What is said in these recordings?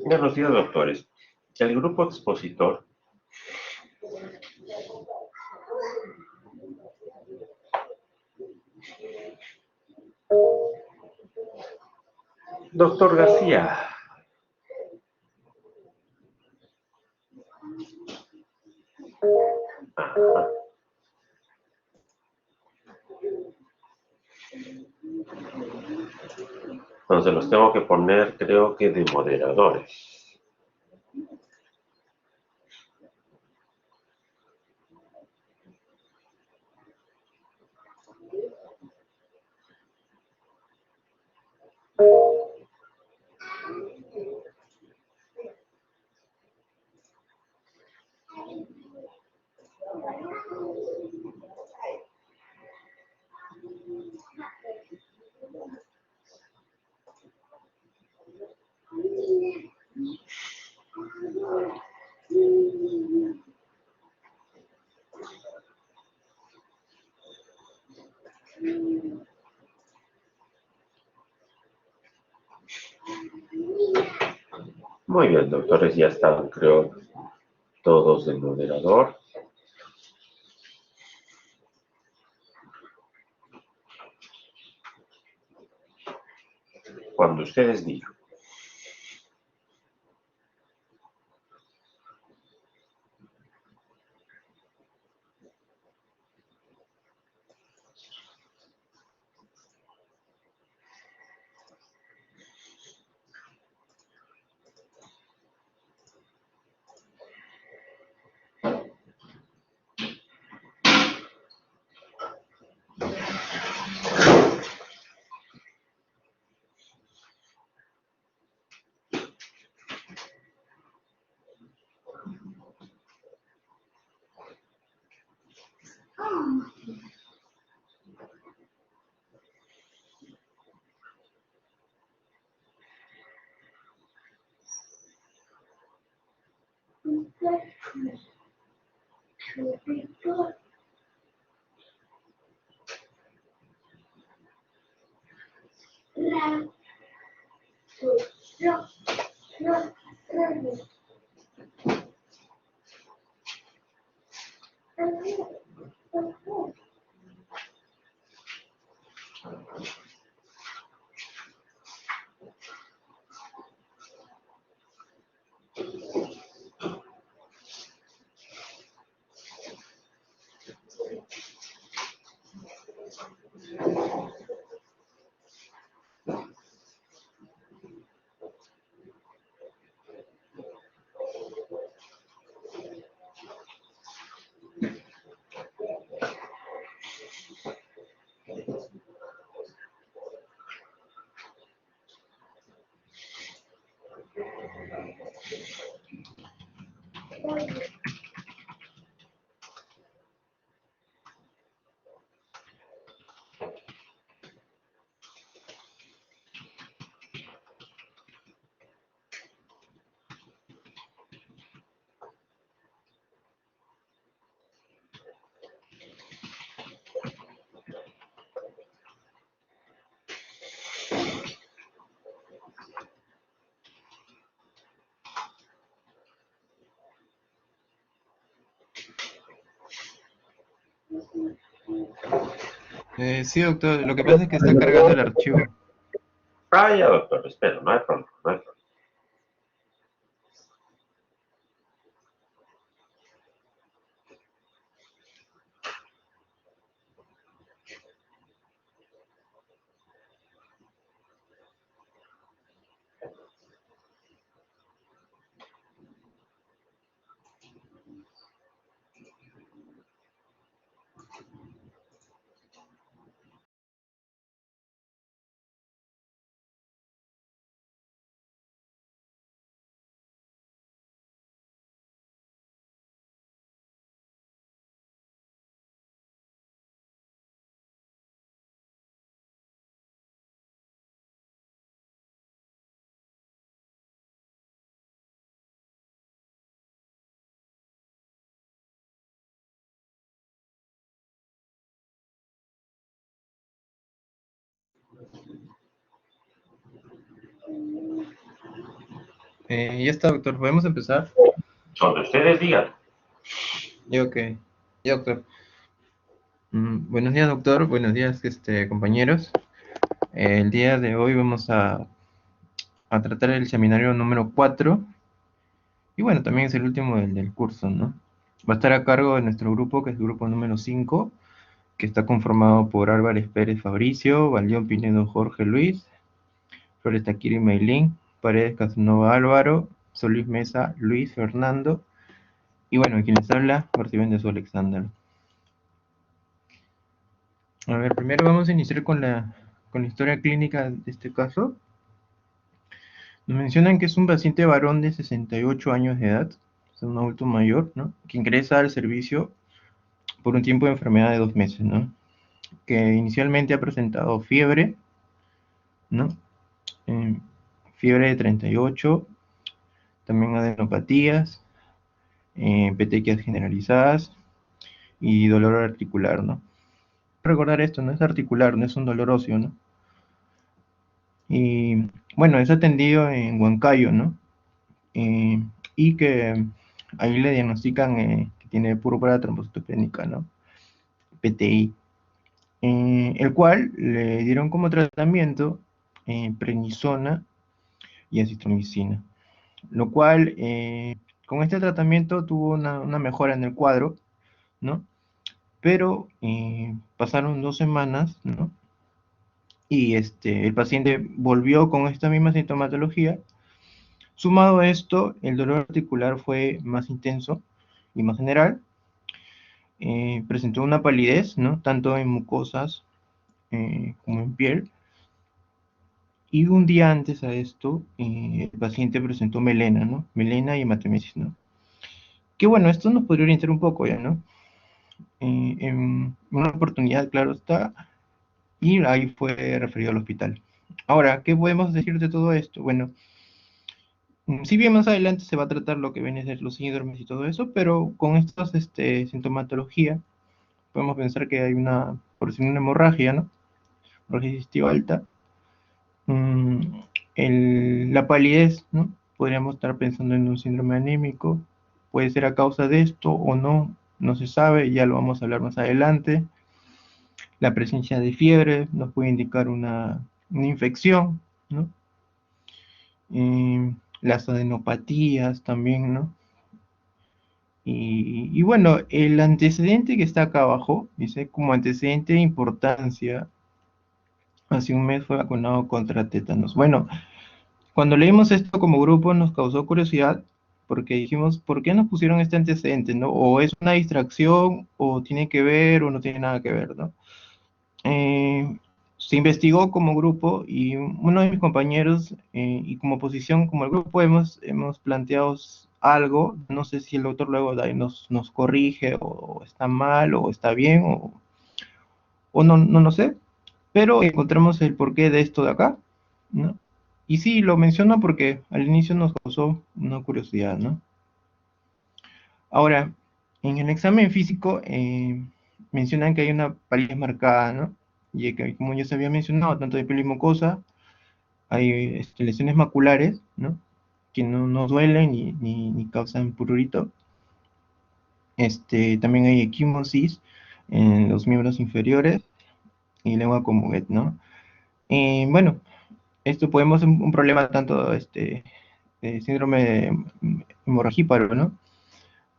Buenos días, doctores. El grupo expositor, doctor García. Ajá. Entonces los tengo que poner, creo que de moderadores. Muy bien, doctores, ya están, creo, todos de moderador. Cuando ustedes digan. Sí, doctor, lo que pasa es que está cargando el archivo. Vaya, doctor, espero, no hay problema, no hay problema. Ya está, doctor. ¿Podemos empezar? Donde ustedes digan. Ya, ok. Ya, doctor. Buenos días, doctor. Buenos días, compañeros. El día de hoy vamos a tratar el seminario número 4. Y bueno, también es el último del curso, ¿no? Va a estar a cargo de nuestro grupo, que es el grupo número 5, que está conformado por Álvarez Pérez Fabricio, Valdión Pinedo Jorge Luis, Flores Taquiri Meilín, Paredes Casanova Álvaro, Solís Mesa Luis Fernando, y bueno, quien les habla, García de su Alexander. A ver, primero vamos a iniciar con la historia clínica de este caso. Nos mencionan que es un paciente varón de 68 años de edad, es un adulto mayor, ¿no? Que ingresa al servicio por un tiempo de enfermedad de 2 meses, ¿no? Que inicialmente ha presentado fiebre, ¿no? Eh, Fiebre de 38, también adenopatías, petequias generalizadas y dolor articular, ¿no? Recordar esto, no es articular, no es un dolor óseo, ¿no? Y bueno, es atendido en Huancayo, ¿no? Eh, y que ahí le diagnostican que tiene púrpura trombocitopénica, ¿no? PTI. El cual le dieron como tratamiento prednisona y acitromicina, lo cual con este tratamiento tuvo una mejora en el cuadro, ¿no? Pero pasaron 2 semanas, ¿no? Y el paciente volvió con esta misma sintomatología. Sumado a esto, el dolor articular fue más intenso y más general. Presentó una palidez, ¿no? Tanto en mucosas como en piel. Y un día antes a esto, el paciente presentó melena, ¿no? Melena y hematemesis, ¿no? Que bueno, esto nos podría orientar un poco ya, ¿no? En una oportunidad, claro está, y ahí fue referido al hospital. Ahora, ¿qué podemos decir de todo esto? Bueno, si bien más adelante se va a tratar lo que viene a ser los síndromes y todo eso, pero con estas sintomatología, podemos pensar que hay por decir, una hemorragia, ¿no? Hemorragia digestiva alta. Mm, la palidez, ¿no? Podríamos estar pensando en un síndrome anémico. Puede ser a causa de esto o no, no se sabe, ya lo vamos a hablar más adelante. La presencia de fiebre nos puede indicar una infección, ¿no? Las adenopatías también, ¿no? Y bueno, el antecedente que está acá abajo, dice como antecedente de importancia, hace un mes fue vacunado contra tétanos. Bueno, cuando leímos esto como grupo nos causó curiosidad porque dijimos, ¿por qué nos pusieron este antecedente, no? O es una distracción, o tiene que ver, o no tiene nada que ver, ¿no? Se investigó como grupo y uno de mis compañeros y como posición, como el grupo, hemos planteado algo, no sé si el doctor luego de ahí nos corrige o está mal o está bien o no, no lo sé, pero encontramos el porqué de esto de acá, ¿no? Y sí, lo menciono porque al inicio nos causó una curiosidad, ¿no? Ahora, en el examen físico mencionan que hay una palidez marcada, ¿no? Y que, como ya se había mencionado, tanto de piel y mucosa, hay lesiones maculares, ¿no? Que no duelen ni causan prurito. También hay equimosis en los miembros inferiores y lengua común, ¿no? Bueno, esto podemos ser un problema tanto de síndrome de hemorragíparo, ¿no?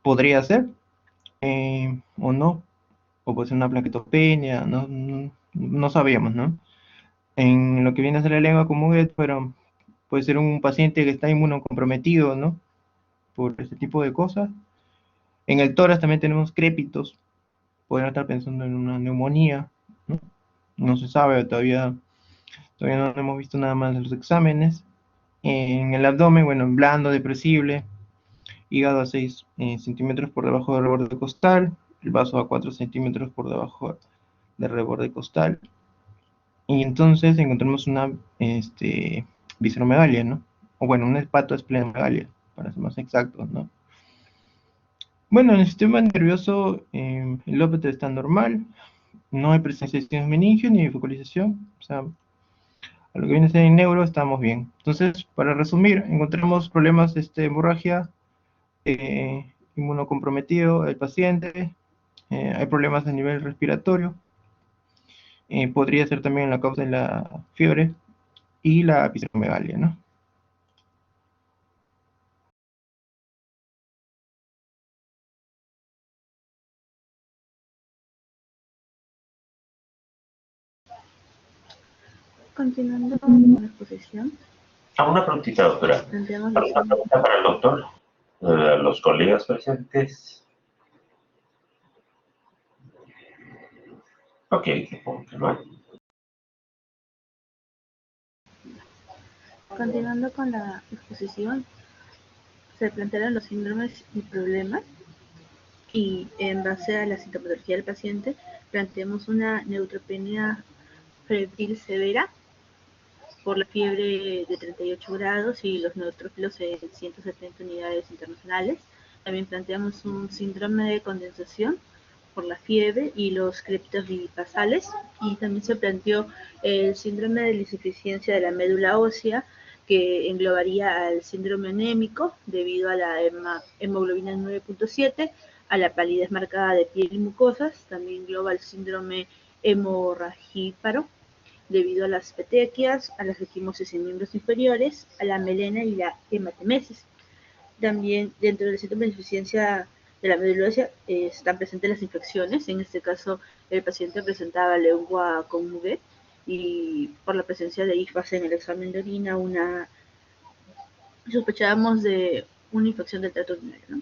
Podría ser, o no, o puede ser una plaquetopenia, no sabíamos, ¿no? En lo que viene a ser la lengua común, pero puede ser un paciente que está inmunocomprometido, ¿no? Por este tipo de cosas. En el tórax también tenemos crépitos, podrían estar pensando en una neumonía, ¿no? No se sabe, todavía no hemos visto nada más de los exámenes. En el abdomen, bueno, en blando, depresible, hígado a 6 centímetros por debajo del reborde costal, el vaso a 4 centímetros por debajo del reborde costal. Y entonces encontramos una visceromegalia, ¿no? O bueno, una hepatoesplenomegalia, para ser más exactos, ¿no? Bueno, en el sistema nervioso, el ópete está normal, no hay presencia de signos meningios ni de focalización, o sea, A lo que viene a ser en neuro, estamos bien. Entonces, para resumir, encontramos problemas de hemorragia, inmunocomprometido el paciente, hay problemas a nivel respiratorio, podría ser también la causa de la fiebre y la epistromegalia, ¿no? Continuando con la exposición, Una preguntita, doctora. planteamos ¿Alguna pregunta para el doctor? Los colegas presentes. Ok, supongo que no hay. continuando con la exposición, se plantearon los síndromes y problemas y en base a la sintomatología del paciente planteamos una neutropenia febril severa por la fiebre de 38 grados y los neutrófilos en 170 unidades internacionales. También planteamos un síndrome de condensación por la fiebre y los crépitos bipasales, y también se planteó el síndrome de insuficiencia de la médula ósea, que englobaría al síndrome anémico debido a la hemoglobina 9.7, a la palidez marcada de piel y mucosas. También engloba el síndrome hemorragíparo debido a las petequias, a las equimosis en miembros inferiores, a la melena y la hematemesis. También dentro del síndrome de insuficiencia de la médula ósea están presentes las infecciones. En este caso, el paciente presentaba lengua con muguet y por la presencia de IFAS en el examen de orina, sospechábamos de una infección del tracto urinario, ¿no?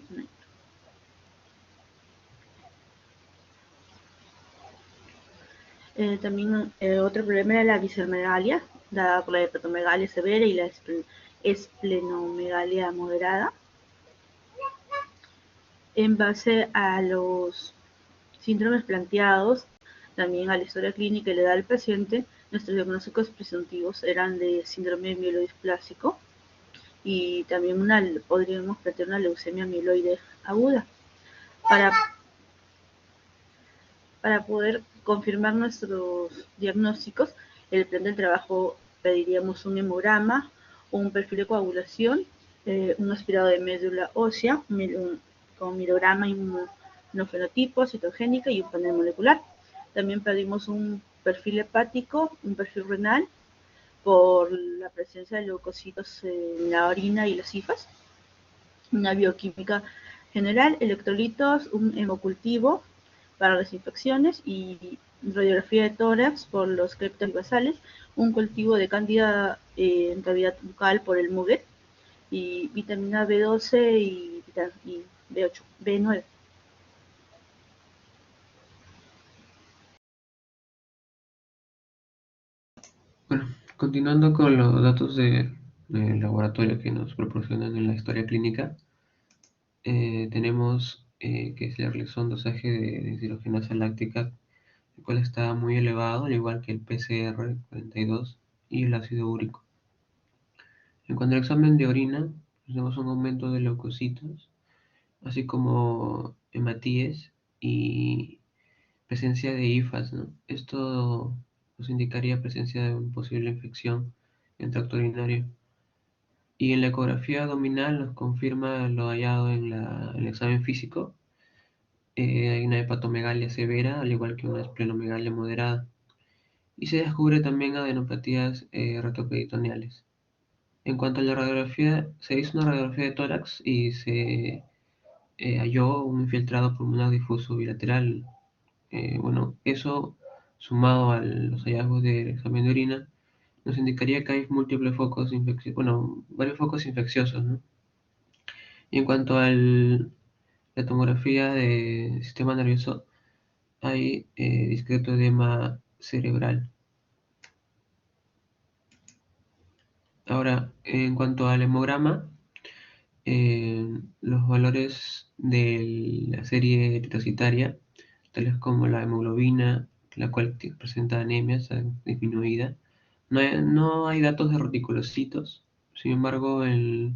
También otro problema era la viscermegalia, dada por la hepatomegalia severa y la esplenomegalia moderada. En base a los síndromes planteados, también a la historia clínica y la edad del paciente, nuestros diagnósticos presuntivos eran de síndrome mielodisplásico y también podríamos plantear una leucemia mieloide aguda. Para, para poder confirmar nuestros diagnósticos, el plan de trabajo pediríamos un hemograma, un perfil de coagulación, un aspirado de médula ósea, con mirograma inmunofenotipo, citogénica y un panel molecular. También pedimos un perfil hepático, un perfil renal, por la presencia de leucocitos en la orina y las hifas, una bioquímica general, electrolitos, un hemocultivo para las infecciones y radiografía de tórax por los creptos basales, un cultivo de cándida en cavidad bucal por el muguet y vitamina B12 y B8, B9. Bueno, continuando con los datos del laboratorio que nos proporcionan en la historia clínica, tenemos que se realizó un dosaje de deshidrogenasa láctica, el cual está muy elevado, al igual que el PCR42 y el ácido úrico. En cuanto al examen de orina, tenemos un aumento de leucocitos, así como hematíes y presencia de IFAS, ¿no? Esto nos indicaría presencia de una posible infección en tracto urinario. Y en la ecografía abdominal nos confirma lo hallado en el examen físico. Hay una hepatomegalia severa, al igual que una esplenomegalia moderada. Y se descubre también adenopatías retroperitoneales. En cuanto a la radiografía, se hizo una radiografía de tórax y se halló un infiltrado pulmonar difuso bilateral. Bueno, eso sumado a los hallazgos del examen de orina nos indicaría que hay múltiples focos infecciosos, bueno, varios focos infecciosos, ¿no? Y en cuanto a la tomografía del sistema nervioso, hay discreto edema cerebral. Ahora, en cuanto al hemograma, los valores de la serie eritrocitaria, tales como la hemoglobina, la cual presenta anemia, está disminuida. No hay datos de reticulocitos, sin embargo, el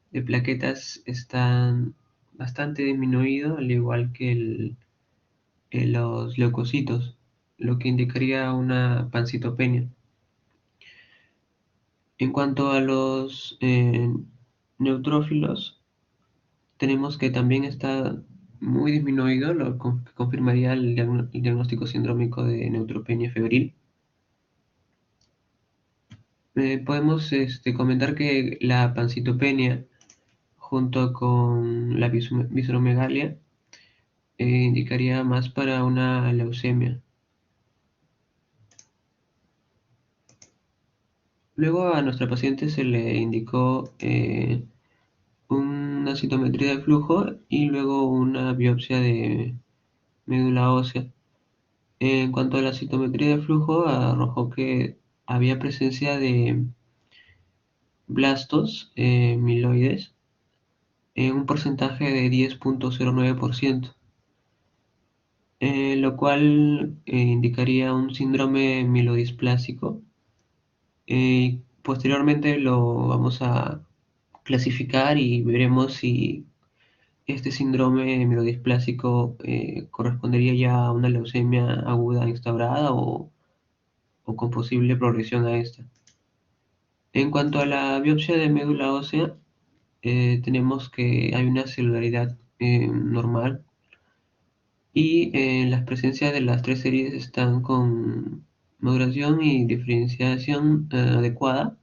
de plaquetas están bastante disminuidos, al igual que los leucocitos, lo que indicaría una pancitopenia. En cuanto a los neutrófilos, tenemos que también está muy disminuido, lo que confirmaría el diagnóstico sindrómico de neutropenia febril. Podemos comentar que la pancitopenia junto con la visceromegalia indicaría más para una leucemia. Luego a nuestra paciente se le indicó una citometría de flujo y luego una biopsia de médula ósea. En cuanto a la citometría de flujo, arrojó que había presencia de blastos mieloides en un porcentaje de 10.09%, lo cual indicaría un síndrome mielodisplásico. Posteriormente lo vamos a clasificar y veremos si este síndrome mielodisplásico correspondería ya a una leucemia aguda instaurada o con posible progresión a esta. En cuanto a la biopsia de médula ósea, tenemos que hay una celularidad normal y las presencias de las tres series están con maduración y diferenciación adecuada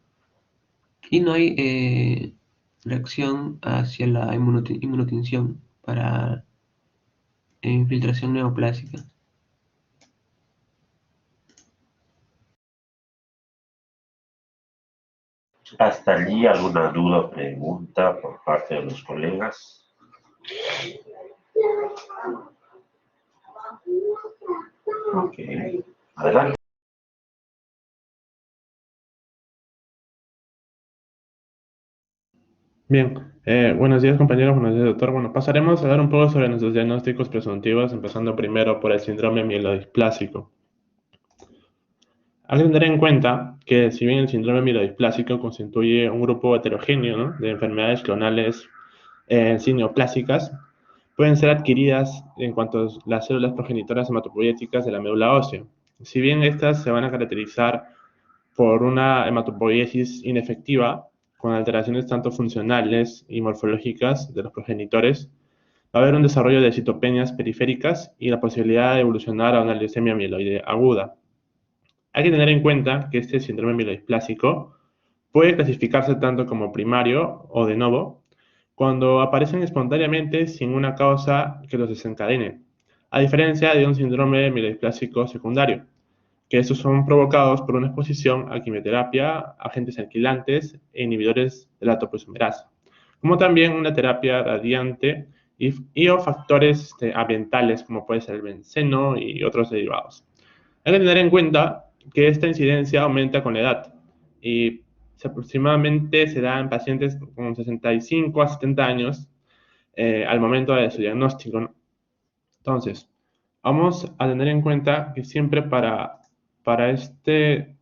y no hay reacción hacia la inmunotinción para infiltración neoplásica. ¿Hasta allí alguna duda o pregunta por parte de los colegas? Ok, adelante. Bien, buenos días compañeros, buenos días doctor. Bueno, pasaremos a hablar un poco sobre nuestros diagnósticos presuntivos, empezando primero por el síndrome mielodisplásico. Hay que tener en cuenta que si bien el síndrome mielodisplásico constituye un grupo heterogéneo, ¿no?, de enfermedades clonales neoplásicas, pueden ser adquiridas en cuanto a las células progenitoras hematopoyéticas de la médula ósea. Si bien estas se van a caracterizar por una hematopoiesis inefectiva, con alteraciones tanto funcionales y morfológicas de los progenitores, va a haber un desarrollo de citopenias periféricas y la posibilidad de evolucionar a una leucemia mieloide aguda. Hay que tener en cuenta que este síndrome mielodisplásico puede clasificarse tanto como primario o de novo, cuando aparecen espontáneamente sin una causa que los desencadene, a diferencia de un síndrome mielodisplásico secundario, que estos son provocados por una exposición a quimioterapia, agentes alquilantes e inhibidores de la topoisomerasa, como también una terapia radiante o factores ambientales como puede ser el benceno y otros derivados. Hay que tener en cuenta que esta incidencia aumenta con la edad y aproximadamente se da en pacientes con 65 a 70 años al momento de su diagnóstico, ¿no? Entonces, vamos a tener en cuenta que siempre para este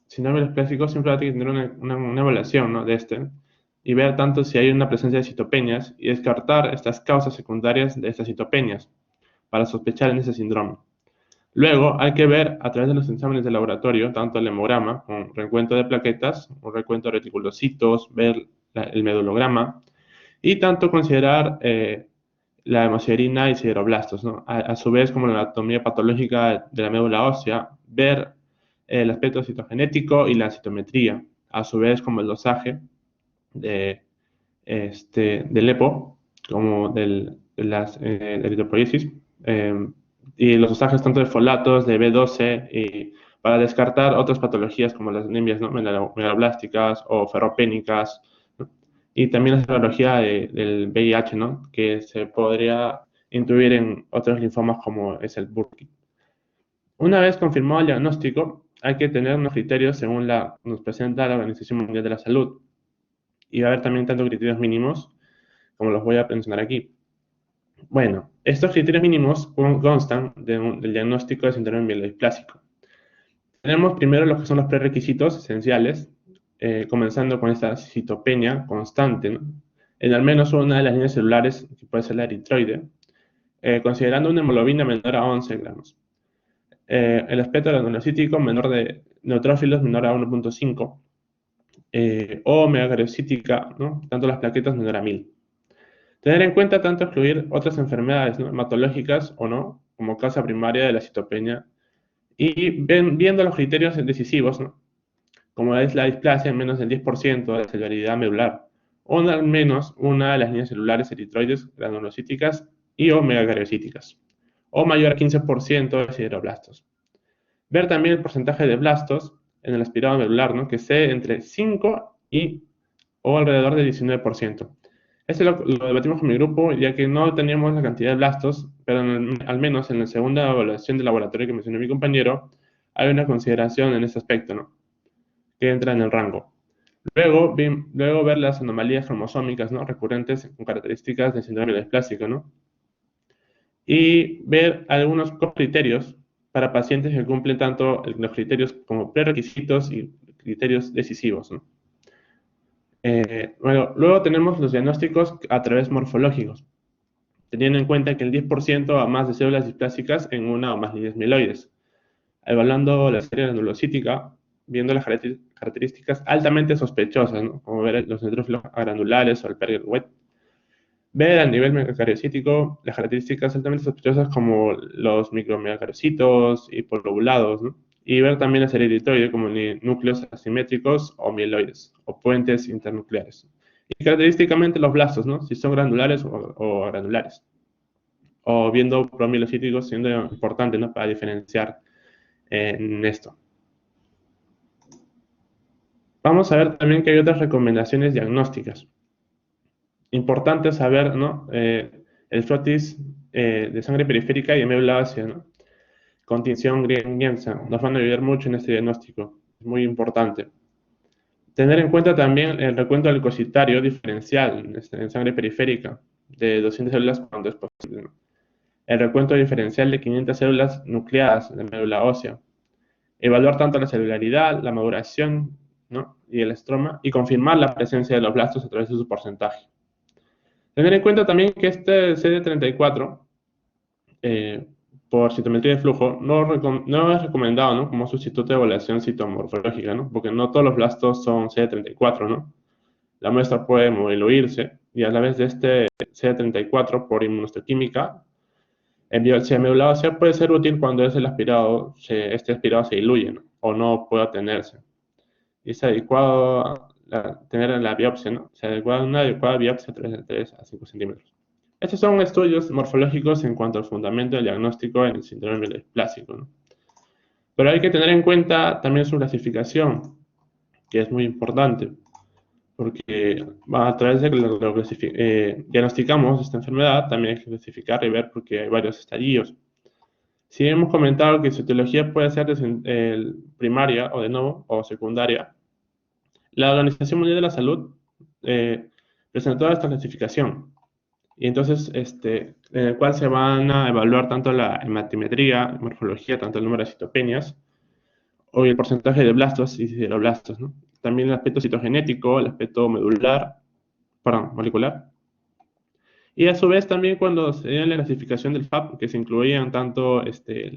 síndrome mielodisplásico siempre hay que tener una evaluación, ¿no?, de este y ver tanto si hay una presencia de citopenias y descartar estas causas secundarias de estas citopenias para sospechar en ese síndrome. Luego hay que ver a través de los exámenes de laboratorio, tanto el hemograma con recuento de plaquetas, un recuento de reticulocitos, ver el medulograma y tanto considerar la hemosiderina y sideroblastos, ¿no? A su vez, como la anatomía patológica de la médula ósea, ver el aspecto citogenético y la citometría, a su vez como el dosaje del EPO, como de las eritropoiesis, y los dosajes tanto de folatos, de B12, y para descartar otras patologías como las anemias, ¿no?, megaloblásticas o ferropénicas, ¿no? Y también la serología del VIH, ¿no?, que se podría intuir en otros linfomas como es el Burkitt. Una vez confirmado el diagnóstico, hay que tener unos criterios según nos presenta la Organización Mundial de la Salud. Y va a haber también tantos criterios mínimos como los voy a mencionar aquí. Bueno, estos criterios mínimos constan del diagnóstico de síndrome mielodisplásico. Tenemos primero lo que son los prerequisitos esenciales, comenzando con esta citopenia constante, ¿no?, en al menos una de las líneas celulares, que puede ser la eritroide, considerando una hemoglobina menor a 11 gramos. El aspecto granulocítico menor de neutrófilos menor a 1.5 o megacariocytica, ¿no? Tanto las plaquetas menor a 1000. Tener en cuenta tanto excluir otras enfermedades, ¿no? Hematológicas o no, como causa primaria de la citopenia, y viendo los criterios decisivos, ¿no? Como es la displasia en menos del 10% de la celularidad medular, o al menos una de las líneas celulares eritroides granulocíticas y o megacariocíticas, o mayor a 15% de sideroblastos. Ver también el porcentaje de blastos en el aspirado medular, ¿no? Que sea entre 5 o alrededor del 19%. Esto lo debatimos con mi grupo, ya que no teníamos la cantidad de blastos, pero al menos en la segunda evaluación de laboratorio que mencionó mi compañero, hay una consideración en ese aspecto, ¿no? Que entra en el rango. Luego ver las anomalías cromosómicas, ¿no? Recurrentes con características del síndrome dysplásico, ¿no? Y ver algunos criterios para pacientes que cumplen tanto los criterios como prerequisitos y criterios decisivos, ¿no? Bueno, luego tenemos los diagnósticos a través morfológicos, teniendo en cuenta que el 10% a más de células displásicas en una o más líneas mieloides, evaluando la serie granulocítica, viendo las características altamente sospechosas, ¿no? Como ver los neutrófilos granulares o el Perger-Wet. Ver a nivel megacariocítico las características altamente sospechosas como los micromegacariocitos y polobulados, ¿no? Y ver también la serie eritroide como núcleos asimétricos o mieloides o puentes internucleares. Y característicamente los blastos, ¿no? Si son granulares o granulares. O viendo promielocíticos siendo importante, ¿no? Para diferenciar en esto. Vamos a ver también que hay otras recomendaciones diagnósticas. Importante saber, ¿no? El frotis de sangre periférica y de médula ósea, ¿no? Con tinción Green-Jensen nos van a ayudar mucho en este diagnóstico. Es muy importante. Tener en cuenta también el recuento leucocitario diferencial en sangre periférica de 200 células cuando es posible, ¿no? El recuento diferencial de 500 células nucleadas de médula ósea. Evaluar tanto la celularidad, la maduración, ¿no? Y el estroma, y confirmar la presencia de los blastos a través de su porcentaje. Tener en cuenta también que este CD34, por citometría de flujo, no es recomendado, ¿no? Como sustituto de evaluación citomorfológica, ¿no? Porque no todos los blastos son CD34, ¿no? La muestra puede moviloirse y a la vez de este CD34 por inmunohistoquímica, en biopsia de médula ósea puede ser útil cuando este aspirado se diluye, ¿no? O no puede obtenerse. Y es adecuado tener en la biopsia, ¿no? Se adecua una adecuada biopsia de 3 a 5 centímetros. Estos son estudios morfológicos en cuanto al fundamento del diagnóstico en el síndrome dysplásico, ¿no? Pero hay que tener en cuenta también su clasificación, que es muy importante, porque a través de lo que diagnosticamos esta enfermedad, también hay que clasificar y ver porque hay varios estadios. Si hemos comentado que su etiología puede ser primaria o de nuevo o secundaria, la Organización Mundial de la Salud presentó esta clasificación. Y entonces, en el cual se van a evaluar tanto la hematimetría, morfología, tanto el número de citopenias, o el porcentaje de blastos y sideroblastos, ¿no? También el aspecto citogenético, el aspecto molecular. Y a su vez también cuando se dio la clasificación del FAP, que se incluían tanto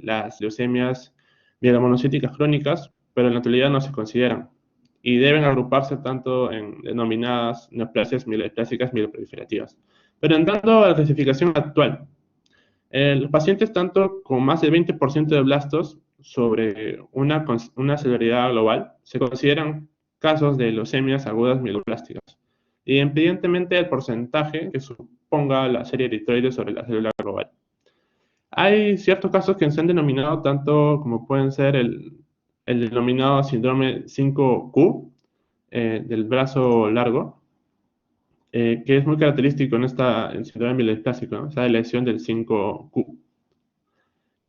las leucemias mielomonocíticas crónicas, pero en la actualidad no se consideran. Y deben agruparse tanto en denominadas neoplasias mieloplásicas mieloproliferativas. Pero entrando a la clasificación actual, los pacientes tanto con más del 20% de blastos sobre una celularidad global se consideran casos de leucemias agudas mieloplásticas, independientemente del porcentaje que suponga la serie eritroide sobre la célula global. Hay ciertos casos que se han denominado tanto como pueden ser el denominado síndrome 5Q del brazo largo, que es muy característico en el síndrome mielodysplásico, ¿no? Esa lesión del 5Q.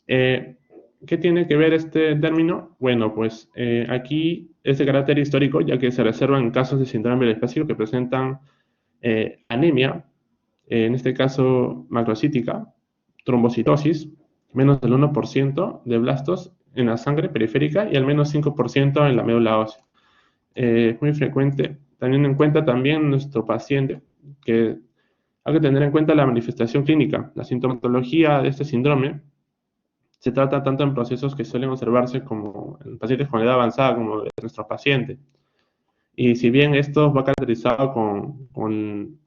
¿Qué tiene que ver este término? Bueno, pues aquí es de carácter histórico, ya que se reserva en casos de síndrome mielodysplásico que presentan anemia, en este caso macrocítica, trombocitosis, menos del 1% de blastos en la sangre periférica y al menos 5% en la médula ósea. Es muy frecuente, teniendo en cuenta también nuestro paciente, que hay que tener en cuenta la manifestación clínica. La sintomatología de este síndrome se trata tanto en procesos que suelen observarse como en pacientes con edad avanzada como de nuestro paciente. Y si bien esto va caracterizado con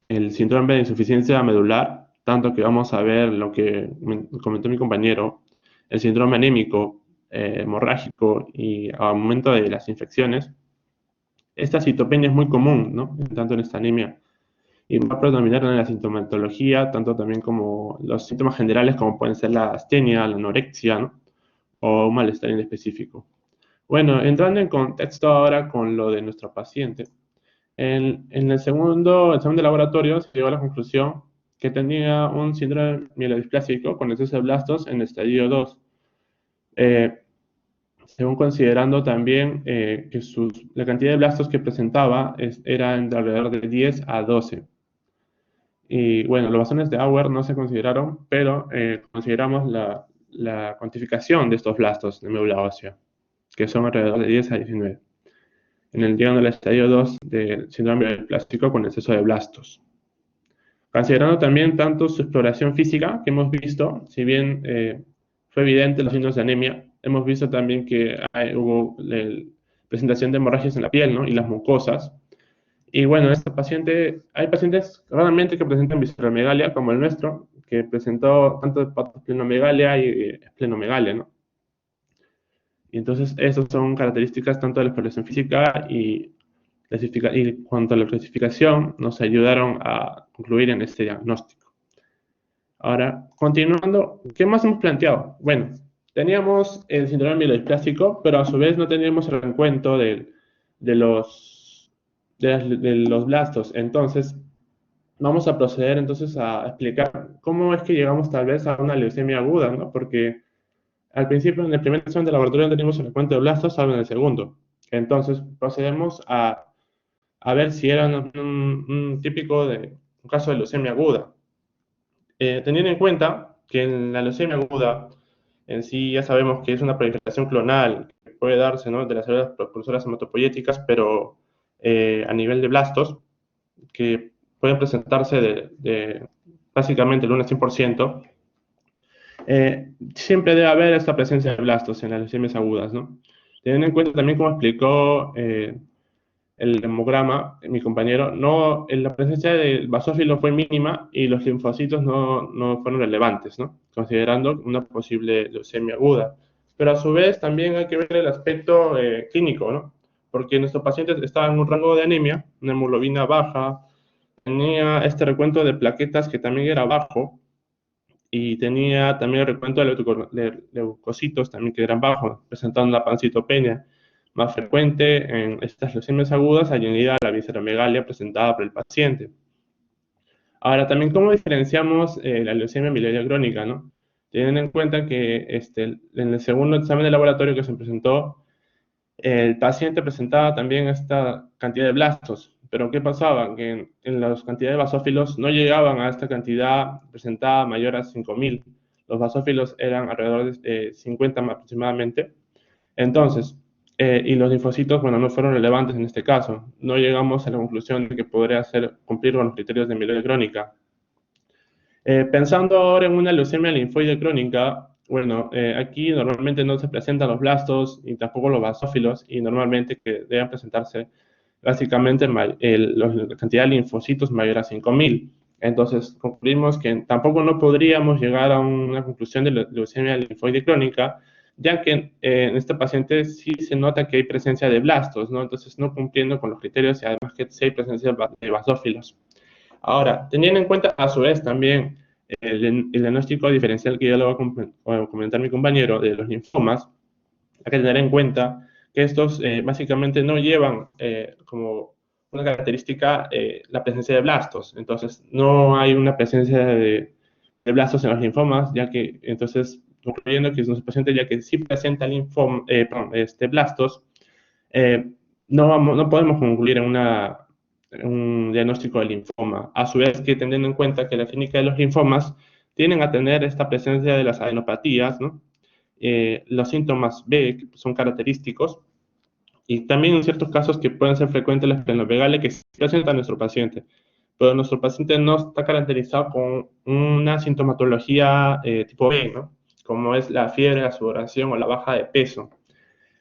el síndrome de insuficiencia medular, tanto que vamos a ver lo que comentó mi compañero, el síndrome anémico, hemorrágico y aumento de las infecciones, esta citopenia es muy común, ¿no? Tanto en esta anemia. Y va a predominar en la sintomatología, tanto también como los síntomas generales, como pueden ser la astenia, la anorexia, ¿no? O un malestar inespecífico. Bueno, entrando en contexto ahora con lo de nuestro paciente. En el segundo examen de laboratorio se llegó a la conclusión que tenía un síndrome mielodisplásico con exceso de blastos en estadio 2. Según considerando también que la cantidad de blastos que presentaba era de alrededor de 10 a 12. Y bueno, los basones de Auer no se consideraron, pero consideramos la cuantificación de estos blastos de médula ósea, que son alrededor de 10 a 19. En el llegando al estadio 2 del síndrome mielodisplásico con exceso de blastos. Considerando también tanto su exploración física que hemos visto, si bien fue evidente los signos de anemia, hemos visto también que hubo presentación de hemorragias en la piel, ¿no? Y las mucosas. Y bueno, hay pacientes raramente que presentan visceromegalia, como el nuestro, que presentó tanto hepatosplenomegalia y esplenomegalia, ¿no? Y entonces, esas son características tanto de la exploración física y cuanto a la clasificación, nos ayudaron a concluir en este diagnóstico. Ahora, continuando, ¿qué más hemos planteado? Bueno, teníamos el síndrome mielodisplásico, pero a su vez no teníamos el recuento de los blastos. Entonces, vamos a proceder entonces a explicar cómo es que llegamos tal vez a una leucemia aguda, ¿no? Porque al principio, en el primer examen de laboratorio, no teníamos el recuento de blastos, salvo en el segundo. Entonces, procedemos a ver si era un típico de un caso de leucemia aguda. Teniendo en cuenta que en la leucemia aguda, en sí ya sabemos que es una proliferación clonal que puede darse, ¿no? De las células propulsoras hematopoyéticas, pero a nivel de blastos, que pueden presentarse básicamente el 1 al 100%, siempre debe haber esta presencia de blastos en las leucemias agudas, ¿no? Teniendo en cuenta también, como explicó el hemograma, mi compañero, la presencia de basófilos fue mínima y los linfocitos no fueron relevantes, ¿no? Considerando una posible leucemia aguda. Pero a su vez también hay que ver el aspecto clínico, ¿no? Porque nuestro paciente estaba en un rango de anemia, una hemoglobina baja, tenía este recuento de plaquetas que también era bajo, y tenía también el recuento de leucocitos también que eran bajos, presentando una pancitopenia más frecuente en estas leucemias agudas, añadida a la visceromegalia presentada por el paciente. Ahora, también, ¿cómo diferenciamos la leucemia mieloide crónica, ¿no? Teniendo en cuenta que en el segundo examen de laboratorio que se presentó, el paciente presentaba también esta cantidad de blastos, pero ¿qué pasaba? Que en las cantidades de basófilos no llegaban a esta cantidad presentada mayor a 5.000. Los basófilos eran alrededor de 50 aproximadamente. Entonces, y los linfocitos, bueno, no fueron relevantes en este caso. No llegamos a la conclusión de que podría cumplir con los criterios de mieloide crónica. Pensando ahora en una leucemia linfoide crónica, bueno, aquí normalmente no se presentan los blastos y tampoco los basófilos, y normalmente que deben presentarse básicamente la cantidad de linfocitos mayor a 5.000. Entonces, concluimos que tampoco no podríamos llegar a una conclusión de leucemia linfoide crónica, ya que en este paciente sí se nota que hay presencia de blastos, ¿no? Entonces, no cumpliendo con los criterios y además que sí hay presencia de basófilos. Ahora, teniendo en cuenta a su vez también el diagnóstico diferencial que ya lo va a comentar mi compañero de los linfomas, hay que tener en cuenta que estos básicamente no llevan como una característica la presencia de blastos. Entonces, no hay una presencia de blastos en los linfomas, ya que, entonces, concluyendo que nuestro paciente, ya que sí presenta blastos, no podemos concluir en un diagnóstico de linfoma. A su vez, que teniendo en cuenta que la clínica de los linfomas tienden a tener esta presencia de las adenopatías, ¿no? Los síntomas B que son característicos, y también en ciertos casos que pueden ser frecuentes la esplenomegalia que sí presenta nuestro paciente, pero nuestro paciente no está caracterizado con una sintomatología tipo B, ¿no? Como es la fiebre, la sudoración o la baja de peso.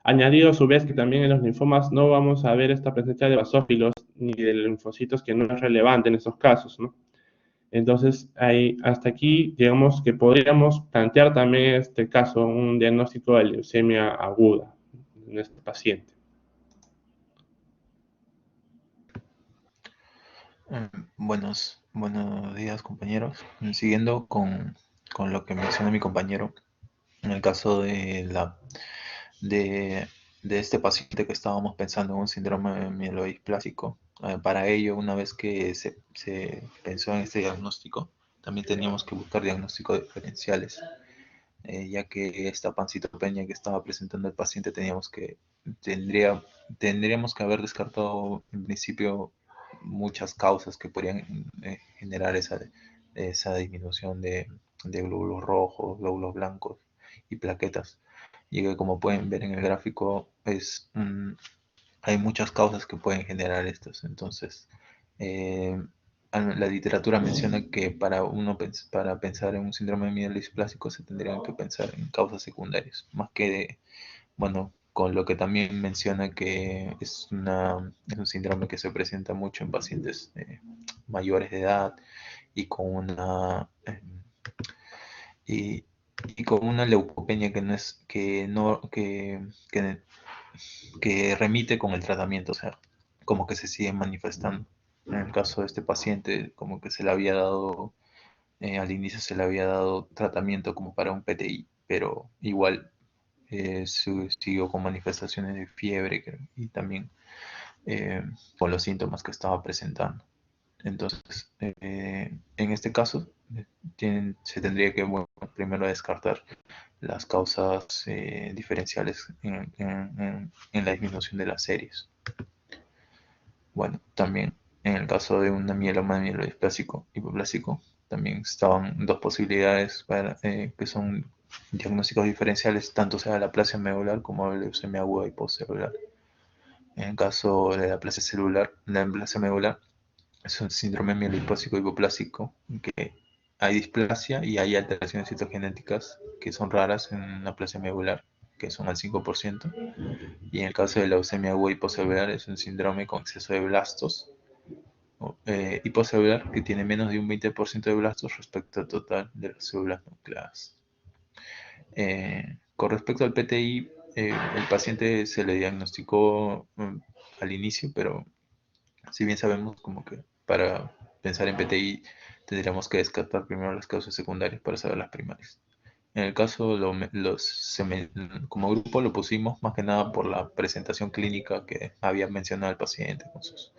Añadido a su vez que también en los linfomas no vamos a ver esta presencia de basófilos ni de linfocitos, que no es relevante en estos casos, ¿no? Entonces, hasta aquí, digamos que podríamos plantear también en este caso un diagnóstico de leucemia aguda en este paciente. Buenos días, compañeros. Siguiendo con lo que menciona mi compañero, en el caso de, de este paciente que estábamos pensando en un síndrome mielodisplásico, para ello, una vez que se pensó en este diagnóstico, también teníamos que buscar diagnósticos diferenciales, ya que esta pancitopenia que estaba presentando el paciente tendríamos que haber descartado en principio muchas causas que podrían generar esa disminución de glóbulos rojos, glóbulos blancos y plaquetas. Y que, como pueden ver en el gráfico, hay muchas causas que pueden generar estos. Entonces, la literatura menciona que para pensar en un síndrome mielodisplásico se tendrían que pensar en causas secundarias, más que, bueno, con lo que también menciona que es un síndrome que se presenta mucho en pacientes mayores de edad y con y, y con una leucopenia que no es que remite con el tratamiento, o sea, como que se sigue manifestando. En el caso de este paciente, como que se le había dado, al inicio se le había dado tratamiento como para un PTI, pero igual siguió con manifestaciones de fiebre y también con los síntomas que estaba presentando. Entonces, en este caso, se tendría que, bueno, primero descartar las causas diferenciales en la disminución de las series. Bueno, también en el caso de una mieloma mielodisplásico hipoplásico, también estaban dos posibilidades que son diagnósticos diferenciales, tanto sea la aplasia medular como la leucemia aguda hipocelular. En el caso de la aplasia medular es un síndrome mielodisplásico hipoplásico que hay displasia y hay alteraciones citogenéticas que son raras en la aplasia medular, que son al 5%. Y en el caso de la leucemia aguda hipocelular es un síndrome con exceso de blastos hipocelular que tiene menos de un 20% de blastos respecto al total de las células nucleadas. Con respecto al PTI, el paciente se le diagnosticó al inicio, pero si bien sabemos como que para pensar en PTI tendríamos que descartar primero las causas secundarias para saber las primarias. En el caso, como grupo lo pusimos más que nada por la presentación clínica que había mencionado el paciente con sus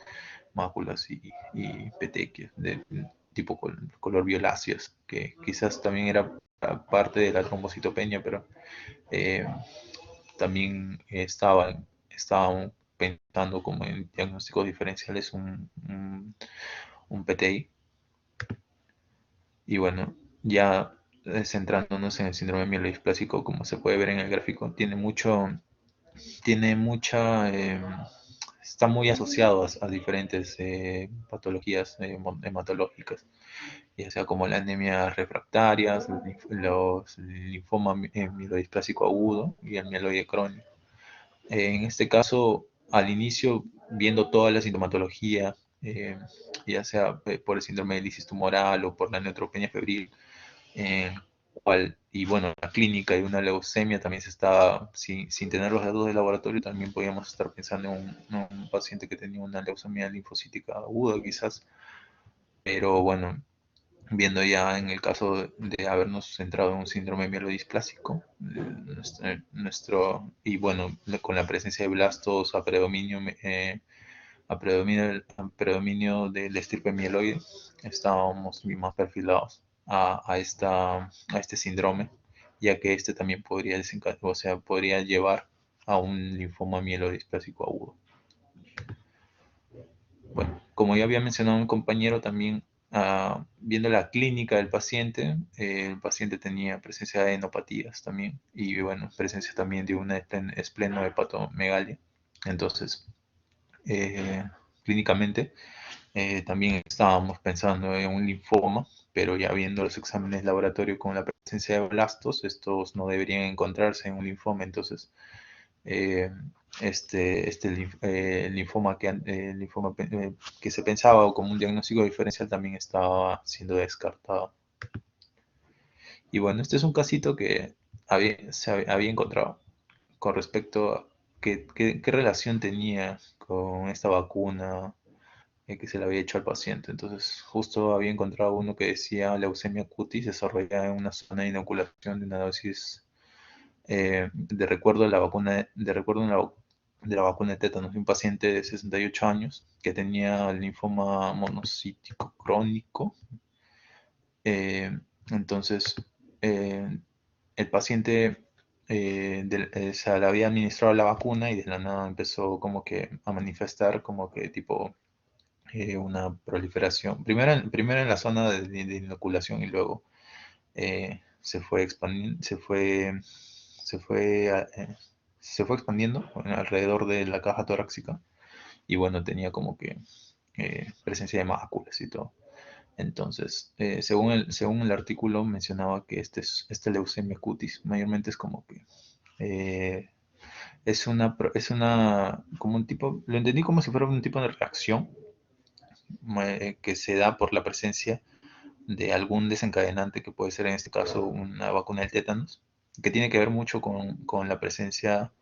máculas y petequias de tipo color violáceas, que quizás también era parte de la trombocitopenia, pero también estaban pensando como en diagnósticos diferenciales un PTI. Y bueno, ya centrándonos en el síndrome mielodisplásico, como se puede ver en el gráfico, está muy asociado a diferentes patologías hematológicas, ya sea como la anemia refractaria, el linfoma mielodisplásico agudo y el mieloide crónico. En este caso, al inicio, viendo toda la sintomatología, ya sea por el síndrome de lisis tumoral o por la neutropenia febril, y bueno, la clínica de una leucemia también se estaba, sin tener los datos de laboratorio, también podíamos estar pensando en un paciente que tenía una leucemia linfocítica aguda quizás, pero bueno, viendo ya en el caso de habernos centrado en un síndrome mielodisplásico, y bueno, con la presencia de blastos a predominio del estirpe mieloide, estábamos más perfilados a este síndrome, ya que este también podría llevar a un linfoma mielodisplásico agudo. Bueno, como ya había mencionado un compañero también, viendo la clínica del paciente, el paciente tenía presencia de enopatías también y bueno, presencia también de una esplenohepatomegalia. Entonces, clínicamente también estábamos pensando en un linfoma, pero ya viendo los exámenes de laboratorio con la presencia de blastos, estos no deberían encontrarse en un linfoma, entonces eh, el linfoma que se pensaba como un diagnóstico diferencial también estaba siendo descartado. Y bueno, este es un casito que había encontrado con respecto a qué relación tenía con esta vacuna que se le había hecho al paciente. Entonces, justo había encontrado uno que decía leucemia cutis desarrollada en una zona de inoculación de una dosis de recuerdo de la vacuna de la vacuna de tétanos de un paciente de 68 años que tenía linfoma monocítico crónico. Entonces, eh, el paciente se le había administrado la vacuna y de la nada empezó como que a manifestar como que tipo una proliferación. Primero en la zona de inoculación y luego se fue expandiendo, se fue expandiendo alrededor de la caja torácica y bueno, tenía como que presencia de máculas y todo. Entonces, según el artículo mencionaba que esta leucemia cutis mayormente es como que eh, como un tipo, lo entendí como si fuera un tipo de reacción que se da por la presencia de algún desencadenante que puede ser en este caso una vacuna del tétanos, que tiene que ver mucho con la presencia,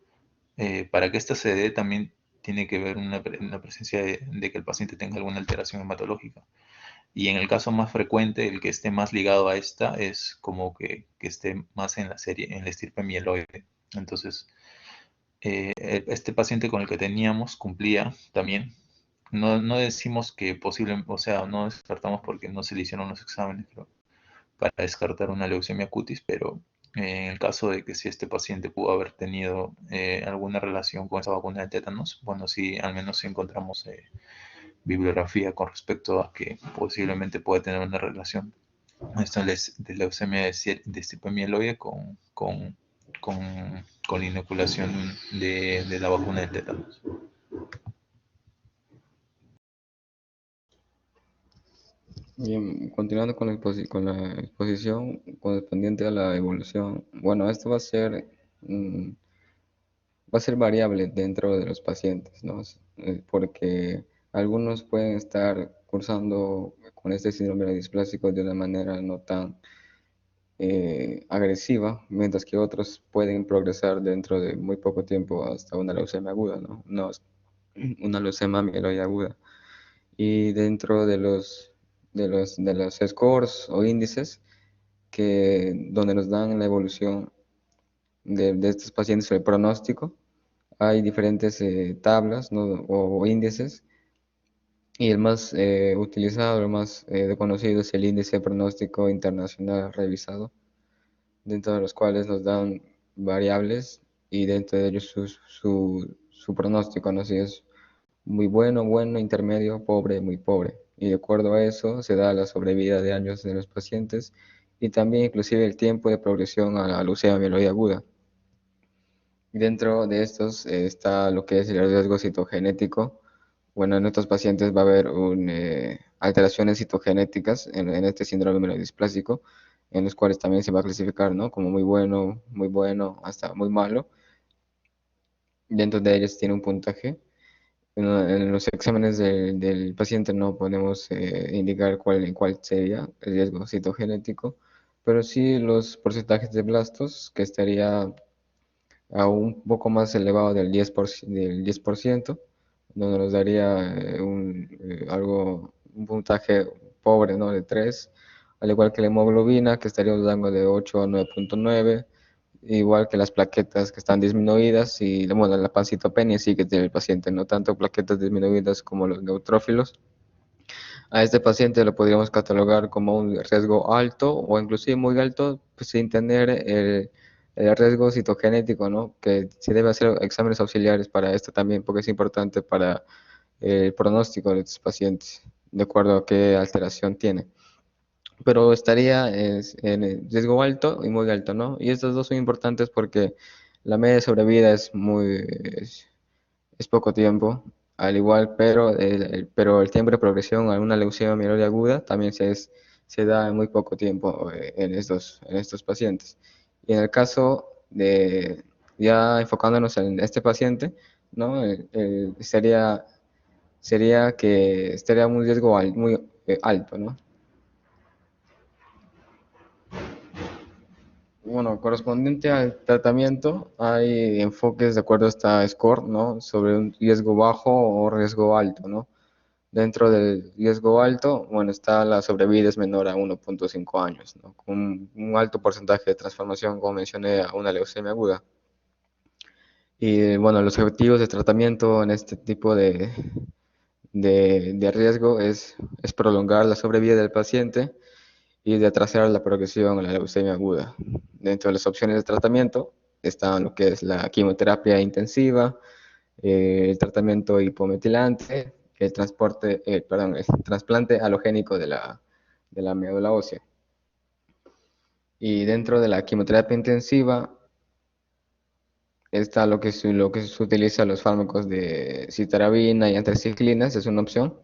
para que esta se dé también tiene que ver una presencia de que el paciente tenga alguna alteración hematológica. Y en el caso más frecuente, el que esté más ligado a esta es como que esté más en la serie, en la estirpe mieloide. Entonces, este paciente con el que teníamos cumplía también. No decimos que posible, o sea, no descartamos porque no se le hicieron los exámenes para descartar una leucemia cutis, pero en el caso de que si este paciente pudo haber tenido alguna relación con esa vacuna de tétanos, bueno, sí, al menos sí encontramos bibliografía con respecto a que posiblemente puede tener una relación esta de leucemia de estirpe mieloide con la inoculación de la vacuna de tétanos. Bien, continuando con con la exposición correspondiente a la evolución. Bueno, esto mm, va a ser variable dentro de los pacientes, ¿no? Porque algunos pueden estar cursando con este síndrome displásico de una manera no tan agresiva, mientras que otros pueden progresar dentro de muy poco tiempo hasta una leucemia aguda, ¿no? Una leucemia mieloide aguda. Y dentro de los scores o índices donde nos dan la evolución de estos pacientes, el pronóstico, hay diferentes tablas, ¿no? O índices, y el más utilizado, el más conocido es el índice de pronóstico internacional revisado, dentro de los cuales nos dan variables y dentro de ellos su pronóstico, ¿no? Si es muy bueno, bueno, intermedio, pobre, muy pobre. Y de acuerdo a eso se da la sobrevida de años de los pacientes y también inclusive el tiempo de progresión a la leucemia mieloide aguda. Dentro de estos está lo que es el riesgo citogenético. Bueno, en estos pacientes va a haber alteraciones citogenéticas en este síndrome mielodisplásico, en los cuales también se va a clasificar, ¿no? Como muy bueno, hasta muy malo. Dentro de ellos tiene un puntaje. En los exámenes del paciente no podemos indicar cuál sería el riesgo citogenético, pero sí los porcentajes de blastos, que estaría a un poco más elevado del 10%, donde nos daría un puntaje pobre, ¿no? De 3, al igual que la hemoglobina, que estaría un rango de 8 a 9.9, igual que las plaquetas que están disminuidas y bueno, la pancitopenia sí que tiene el paciente, no tanto plaquetas disminuidas como los neutrófilos. A este paciente lo podríamos catalogar como un riesgo alto o inclusive muy alto, pues, sin tener el riesgo citogenético, ¿no? Que se debe hacer exámenes auxiliares para esto también, porque es importante para el pronóstico de estos pacientes, de acuerdo a qué alteración tiene. Pero estaría en el riesgo alto y muy alto, ¿no? Y estos dos son importantes porque la media de sobrevida es poco tiempo, al igual, pero el tiempo de progresión a una leucemia mieloide aguda también se da en muy poco tiempo en estos pacientes. Y en el caso de ya enfocándonos en este paciente, ¿no? Sería que estaría un riesgo muy alto, ¿no? Bueno, correspondiente al tratamiento, hay enfoques de acuerdo a esta score, ¿no? Sobre un riesgo bajo o riesgo alto, ¿no? Dentro del riesgo alto, bueno, está la sobrevida es menor a 1.5 años, ¿no? Con un alto porcentaje de transformación, como mencioné, a una leucemia aguda. Y bueno, los objetivos de tratamiento en este tipo de riesgo es prolongar la sobrevida del paciente y de atrasar la progresión a la leucemia aguda. Dentro de las opciones de tratamiento están lo que es la quimioterapia intensiva, el tratamiento hipometilante, el trasplante halogénico de la médula ósea. Y dentro de la quimioterapia intensiva está lo que se utiliza los fármacos de citarabina y antraciclinas, es una opción.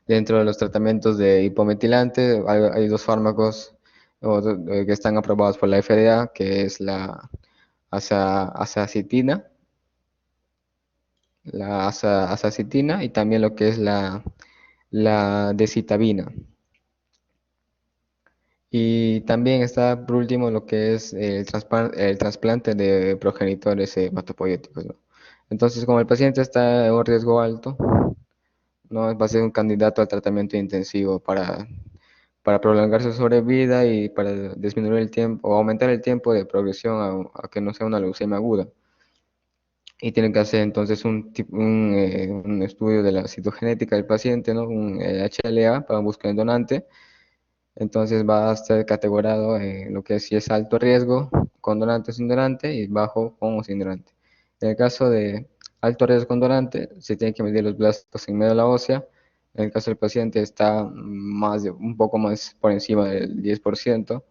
Dentro de los tratamientos de hipometilante hay dos fármacos que están aprobados por la FDA, que es la azacitidina y también lo que es la decitabina. Y también está por último lo que es el trasplante de progenitores hematopoyéticos, ¿no? Entonces, como el paciente está en un riesgo alto, ¿no? Va a ser un candidato al tratamiento intensivo para prolongar su sobrevida y para disminuir el tiempo o aumentar el tiempo de progresión a que no sea una leucemia aguda. Y tienen que hacer entonces un estudio de la citogenética del paciente, ¿no? Un HLA para buscar el donante. Entonces va a estar categorizado en lo que es si es alto riesgo con donante o sin donante y bajo con o sin donante. En el caso de alto riesgo con donante, se tienen que medir los blastos en médula ósea. En el caso del paciente está un poco más por encima del 10%.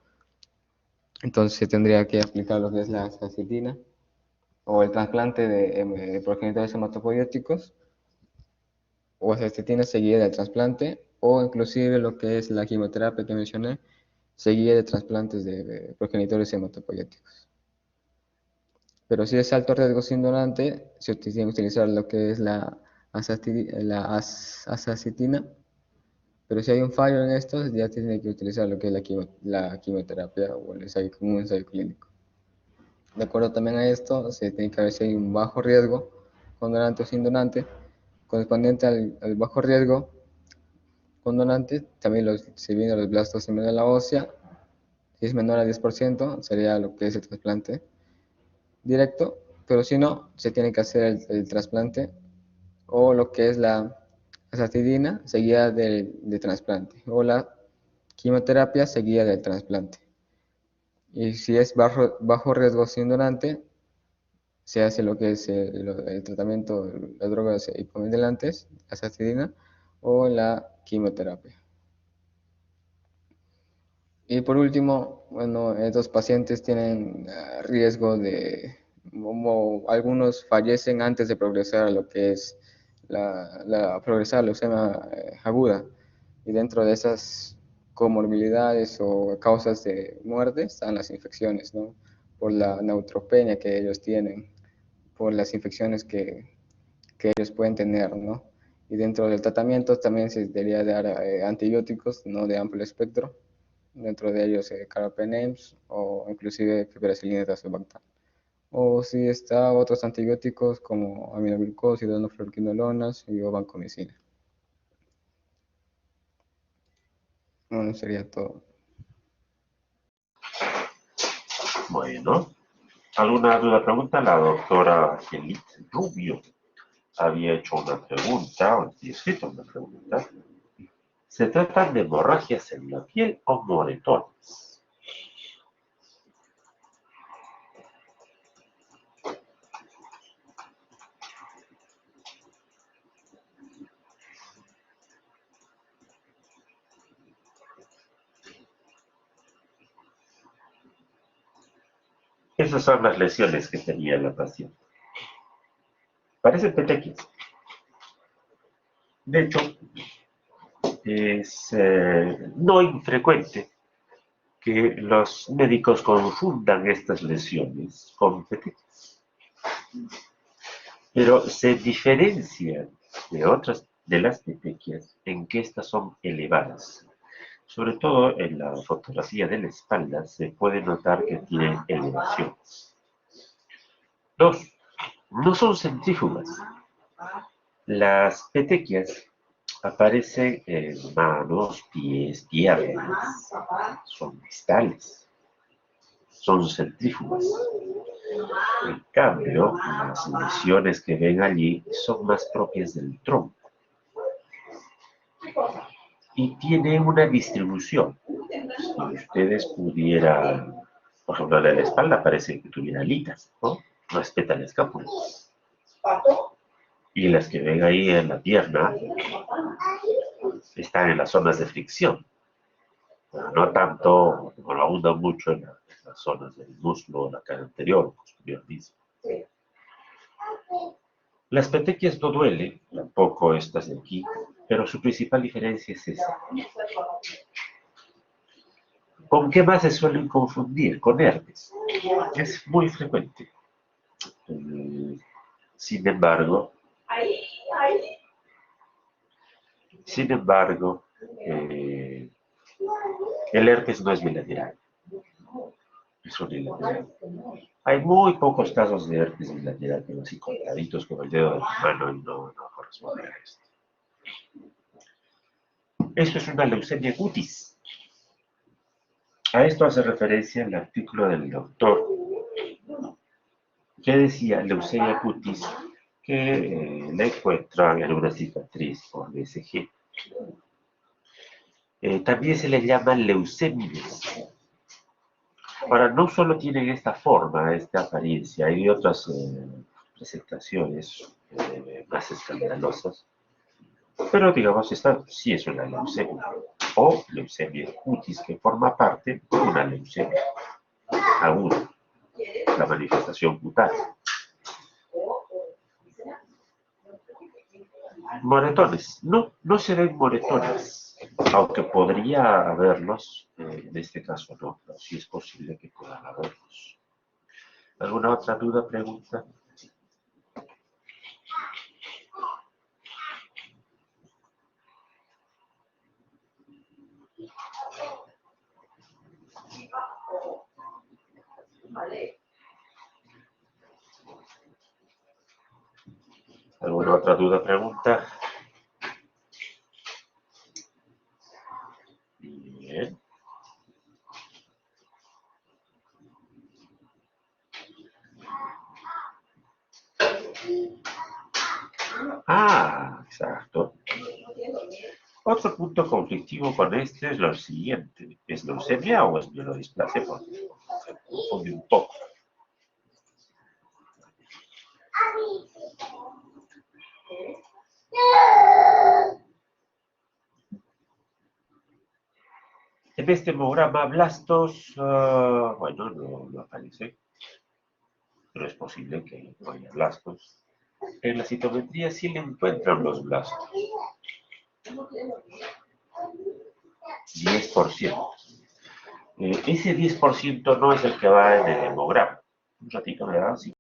Entonces se tendría que aplicar lo que es la azacitidina o el trasplante de progenitores hematopoyéticos o azacitidina seguida del trasplante o inclusive lo que es la quimioterapia que mencioné seguida de trasplantes de progenitores hematopoyéticos. Pero si es alto riesgo sin donante, se tiene que utilizar lo que es la azacitidina. Pero si hay un fallo en esto, ya tiene que utilizar lo que es la quimioterapia o un ensayo clínico. De acuerdo también a esto, se tiene que ver si hay un bajo riesgo con donante o sin donante. Correspondiente al bajo riesgo con donante, también se vienen los blastos en médula ósea. Si es menor a 10%, sería lo que es el trasplante directo, pero si no, se tiene que hacer el trasplante o lo que es la azacitidina seguida de trasplante o la quimioterapia seguida del trasplante. Y si es bajo riesgo sin donante, se hace lo que es el tratamiento, las drogas hipomedilantes, azacitidina o la quimioterapia. Y por último, bueno, estos pacientes tienen riesgo como algunos fallecen antes de progresar a lo que es progresar a la leucemia aguda. Y dentro de esas comorbilidades o causas de muerte están las infecciones, ¿no? Por la neutropenia que ellos tienen, por las infecciones que ellos pueden tener, ¿no? Y dentro del tratamiento también se debería dar antibióticos, ¿no? De amplio espectro, dentro de ellos carbapenems o inclusive piperacillina tazobactam. O si está otros antibióticos como aminoglucósidos, donoflurquinolonas y o vancomicina. Bueno, sería todo. Bueno, ¿alguna duda, pregunta? La doctora Angelit Rubio había hecho una pregunta, o escrito una pregunta. ¿Se tratan de hemorragias en la piel o moretones? Esas son las lesiones que tenía la paciente. Parecen pequeñas. De hecho, es no infrecuente que los médicos confundan estas lesiones con petequias, pero se diferencian de otras de las petequias en que estas son elevadas. Sobre todo en la fotografía de la espalda se puede notar que tienen elevaciones. Dos, no son centrífugas. Las petequias aparecen en manos, pies, piernas. Son distales. Son centrífugas. En cambio, las lesiones que ven allí son más propias del tronco y tienen una distribución. Si ustedes pudieran, por ejemplo, de la espalda parece que tuviera alitas, ¿no? Respeta la escápula. Y las que ven ahí en la pierna están en las zonas de fricción. Pero no tanto, no lo abundan mucho en las zonas del muslo, la cara anterior o posterior mismo. Las petequias no duelen, tampoco estas de aquí, pero su principal diferencia es esa. ¿Con qué más se suelen confundir? Con herpes. Es muy frecuente. Sin embargo, eh, el herpes no es bilateral, es unilateral. Hay muy pocos casos de herpes bilateral, pero así contaditos con el dedo de la mano y no corresponde a esto. Esto es una leucemia cutis. A esto hace referencia el artículo del doctor que decía leucemia cutis que le encuentran en una cicatriz por BCG. También se le llama leucemias. Ahora, no solo tienen esta forma, esta apariencia, hay otras presentaciones más escandalosas, pero digamos, esta sí es una leucemia, o leucemia cutis, que forma parte de una leucemia aguda, la manifestación cutánea. Moretones, no se ven moretones, aunque podría haberlos, en este caso no, pero sí es posible que puedan haberlos. ¿Alguna otra duda, pregunta? ¿Alguna otra duda, pregunta? Bien. Ah, exacto. Otro punto conflictivo con este es lo siguiente. ¿Es leucemia o es mielodisplasia? Porque se confunde un poco. En este hemograma blastos, bueno, no aparece, pero es posible que no haya blastos. En la citometría sí le encuentran los blastos. 10%. Ese 10% no es el que va en el hemograma. Un ratito me da, sí.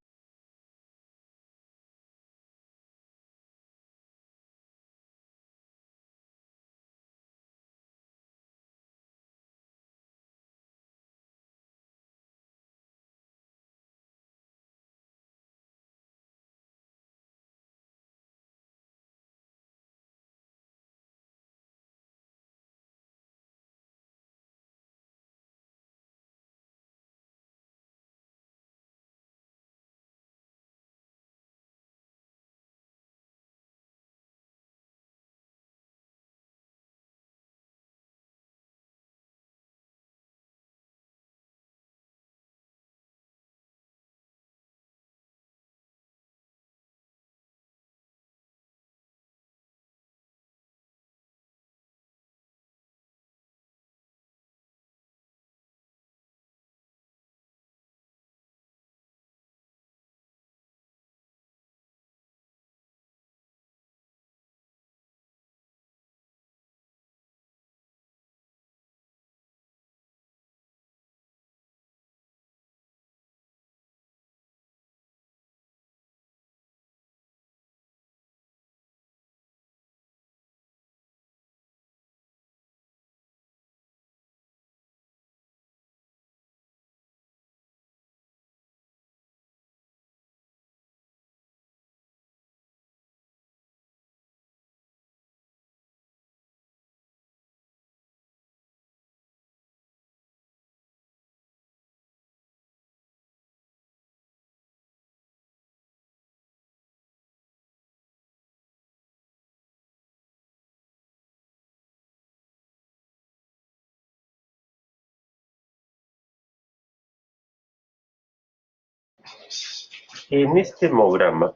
En este hemograma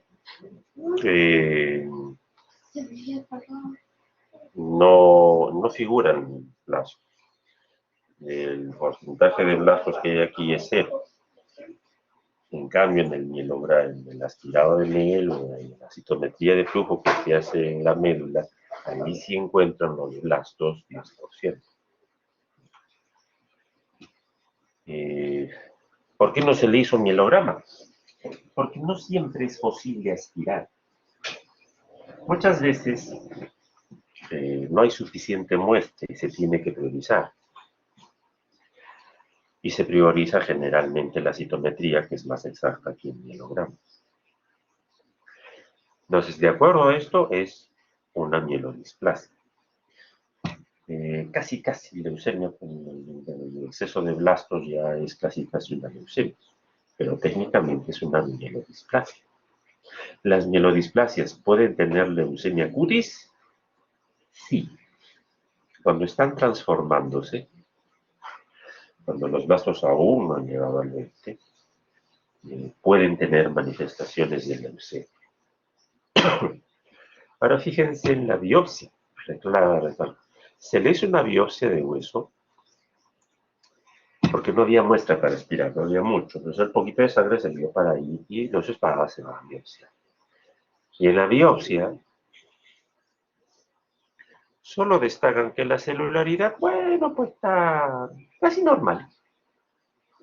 no figuran blastos. El porcentaje de blastos que hay aquí es 0. En cambio, en el mielograma, en el aspirado de mielo, en la citometría de flujo que se hace en la médula, ahí sí encuentran los blastos 10%. ¿Por qué no se le hizo mielograma? Porque no siempre es posible aspirar. Muchas veces no hay suficiente muestra y se tiene que priorizar. Y se prioriza generalmente la citometría, que es más exacta que el mielograma. Entonces, de acuerdo a esto, es una mielodisplasia. Casi leucemia, con el exceso de blastos ya es casi una leucemia, pero técnicamente es una mielodisplasia. ¿Las mielodisplasias pueden tener leucemia cutis? Sí. Cuando están transformándose, cuando los blastos aún no han llegado al 20, pueden tener manifestaciones de leucemia. Ahora fíjense en la biopsia. Se le hizo una biopsia de hueso porque no había muestra para aspirar, no había mucho. Entonces el poquito de sangre se dio para ahí y entonces para hacer la biopsia. Y en la biopsia solo destacan que la celularidad, bueno, pues está casi normal.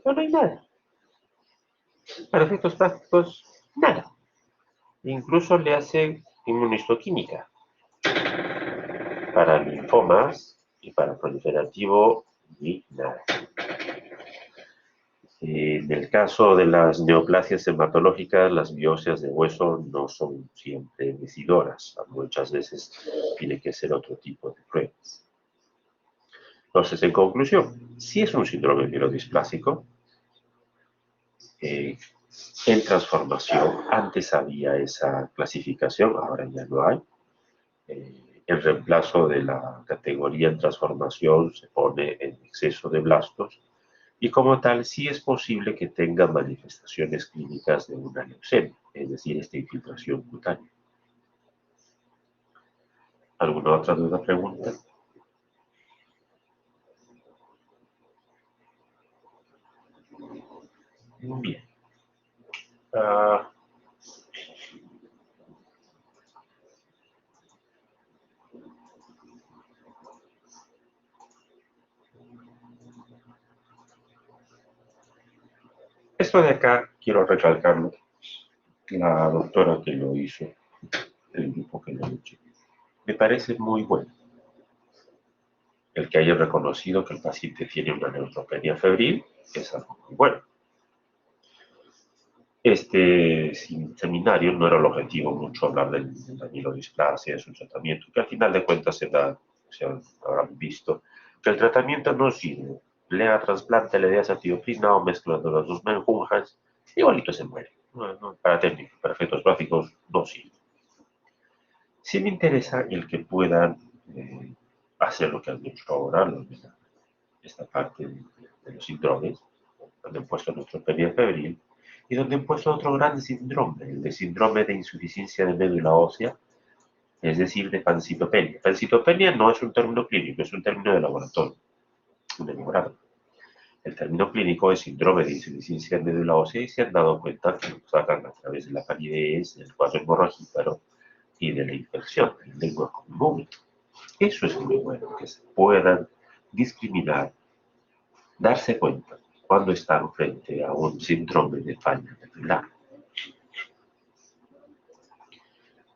No hay nada. Para efectos prácticos, nada. Incluso le hacen inmunistoquímica para linfomas y para proliferativo y nada. En el caso de las neoplasias hematológicas, las biopsias de hueso no son siempre decidoras. Muchas veces tiene que ser otro tipo de pruebas. Entonces, en conclusión, si es un síndrome mielodisplásico, en transformación, antes había esa clasificación, ahora ya no hay. El reemplazo de la categoría en transformación se pone en exceso de blastos y como tal sí es posible que tenga manifestaciones clínicas de una leucemia, es decir, esta infiltración cutánea. ¿Alguna otra duda, pregunta? Bien. Esto de acá, quiero recalcarlo, la doctora que lo hizo, el grupo que lo hizo, me parece muy bueno. El que haya reconocido que el paciente tiene una neutropenia febril es algo muy bueno. Este seminario no era el objetivo mucho hablar de la mielodisplasia, de su tratamiento, que al final de cuentas se habrán visto que el tratamiento no sirve. Le da trasplante, le da satioprina o mezclando las dos menjunjas, igualito se muere. Para técnicos, para efectos prácticos, no sirve. Sí me interesa el que puedan hacer lo que han hecho ahora, esta parte de los síndromes, donde han puesto neutropenia febril, y donde han puesto otro gran síndrome, el de síndrome de insuficiencia de médula ósea, es decir, de pancitopenia. Pancitopenia no es un término clínico, es un término de laboratorio, un hemograma. El término clínico es síndrome de insuficiencia de médula ósea y se han dado cuenta que lo sacan a través de la palidez, del cuadro hemorragíparo y de la infección en lengua común. Eso es muy bueno, que se puedan discriminar, darse cuenta cuando están frente a un síndrome de falla medular.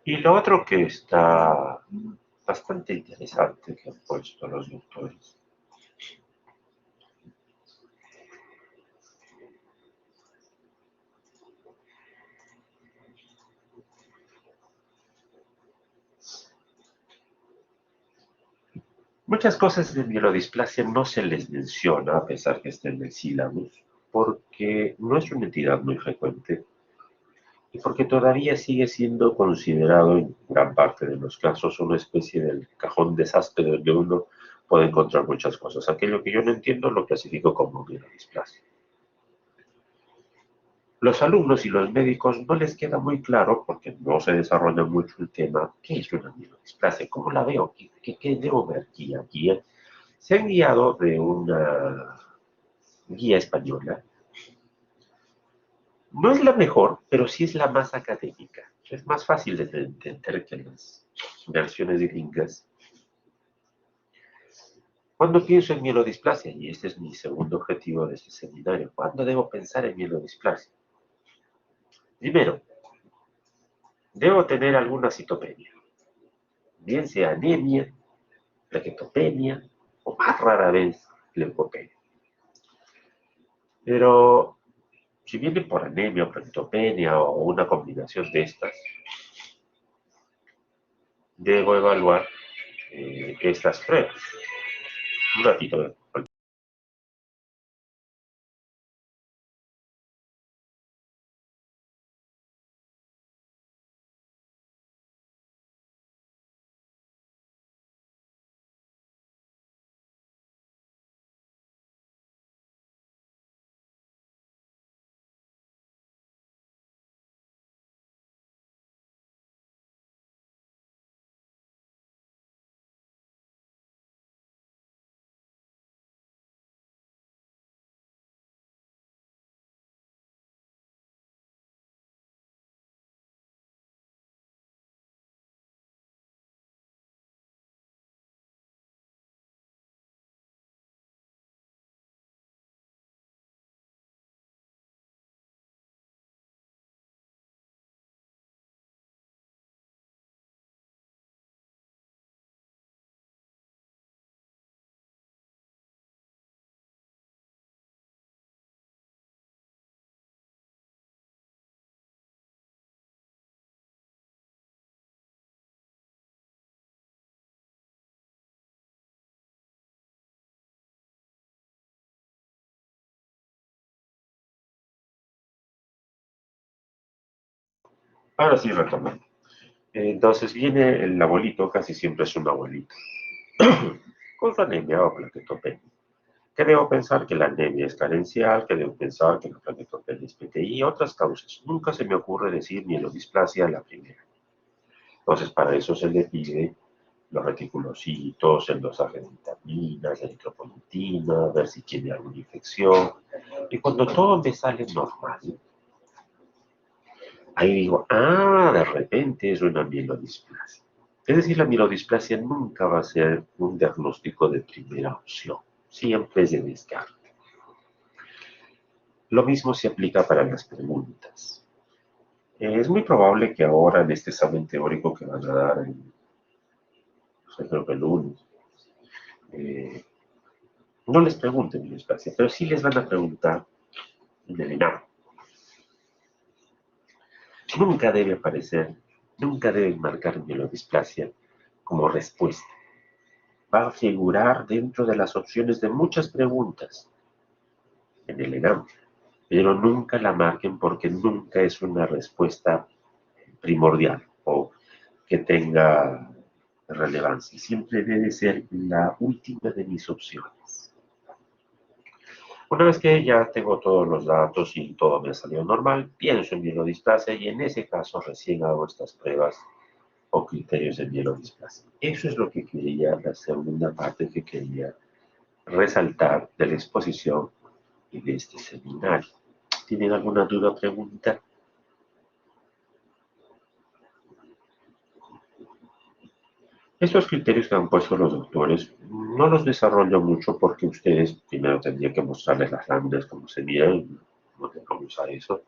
Y lo otro que está bastante interesante que han puesto los doctores muchas cosas de mielodisplasia no se les menciona, a pesar que está en el sílabus, porque no es una entidad muy frecuente y porque todavía sigue siendo considerado en gran parte de los casos una especie del cajón desastre donde uno puede encontrar muchas cosas. Aquello que yo no entiendo lo clasifico como mielodisplasia. Los alumnos y los médicos no les queda muy claro, porque no se desarrolla mucho el tema, ¿qué es una mielodisplasia? ¿Cómo la veo? ¿Qué debo ver aquí? Se han guiado de una guía española. No es la mejor, pero sí es la más académica. Es más fácil de entender que las versiones gringas. Cuando pienso en mielodisplasia, y este es mi segundo objetivo de este seminario, ¿cuándo debo pensar en mielodisplasia? Primero, debo tener alguna citopenia, bien sea anemia, plaquetopenia o más rara vez leucopenia. Pero si viene por anemia o plaquetopenia o una combinación de estas, debo evaluar estas pruebas. Un ratito. Ahora sí retomando. Entonces viene el abuelito, casi siempre es un abuelito, con su anemia o plaquetopenia. ¿Qué debo pensar? Que la anemia es carencial, que debo pensar que la plaquetopenia es PTI y otras causas. Nunca se me ocurre decir mielodisplasia a la primera. Entonces, para eso se le pide los reticulocitos, el dosaje de vitaminas, la eritropoyetina, ver si tiene alguna infección. Y cuando todo me sale normal, ahí digo, de repente es una mielodisplasia. Es decir, la mielodisplasia nunca va a ser un diagnóstico de primera opción, siempre es de descarte. Lo mismo se aplica para las preguntas. Es muy probable que ahora en este examen teórico que van a dar, creo que el lunes, no les pregunten mielodisplasia, pero sí les van a preguntar en el ENAM. Nunca debe aparecer, nunca deben marcar mielodisplasia como respuesta. Va a figurar dentro de las opciones de muchas preguntas en el ENAM, pero nunca la marquen porque nunca es una respuesta primordial o que tenga relevancia. Siempre debe ser la última de mis opciones. Una vez que ya tengo todos los datos y todo me ha salido normal, pienso en mielodisplasia y en ese caso recién hago estas pruebas o criterios de mielodisplasia. Eso es lo que quería, la segunda parte que quería resaltar de la exposición y de este seminario. ¿Tienen alguna duda o pregunta? Estos criterios que han puesto los doctores no los desarrollo mucho porque ustedes primero tendrían que mostrarles las láminas como se miran, no tengo que usar eso.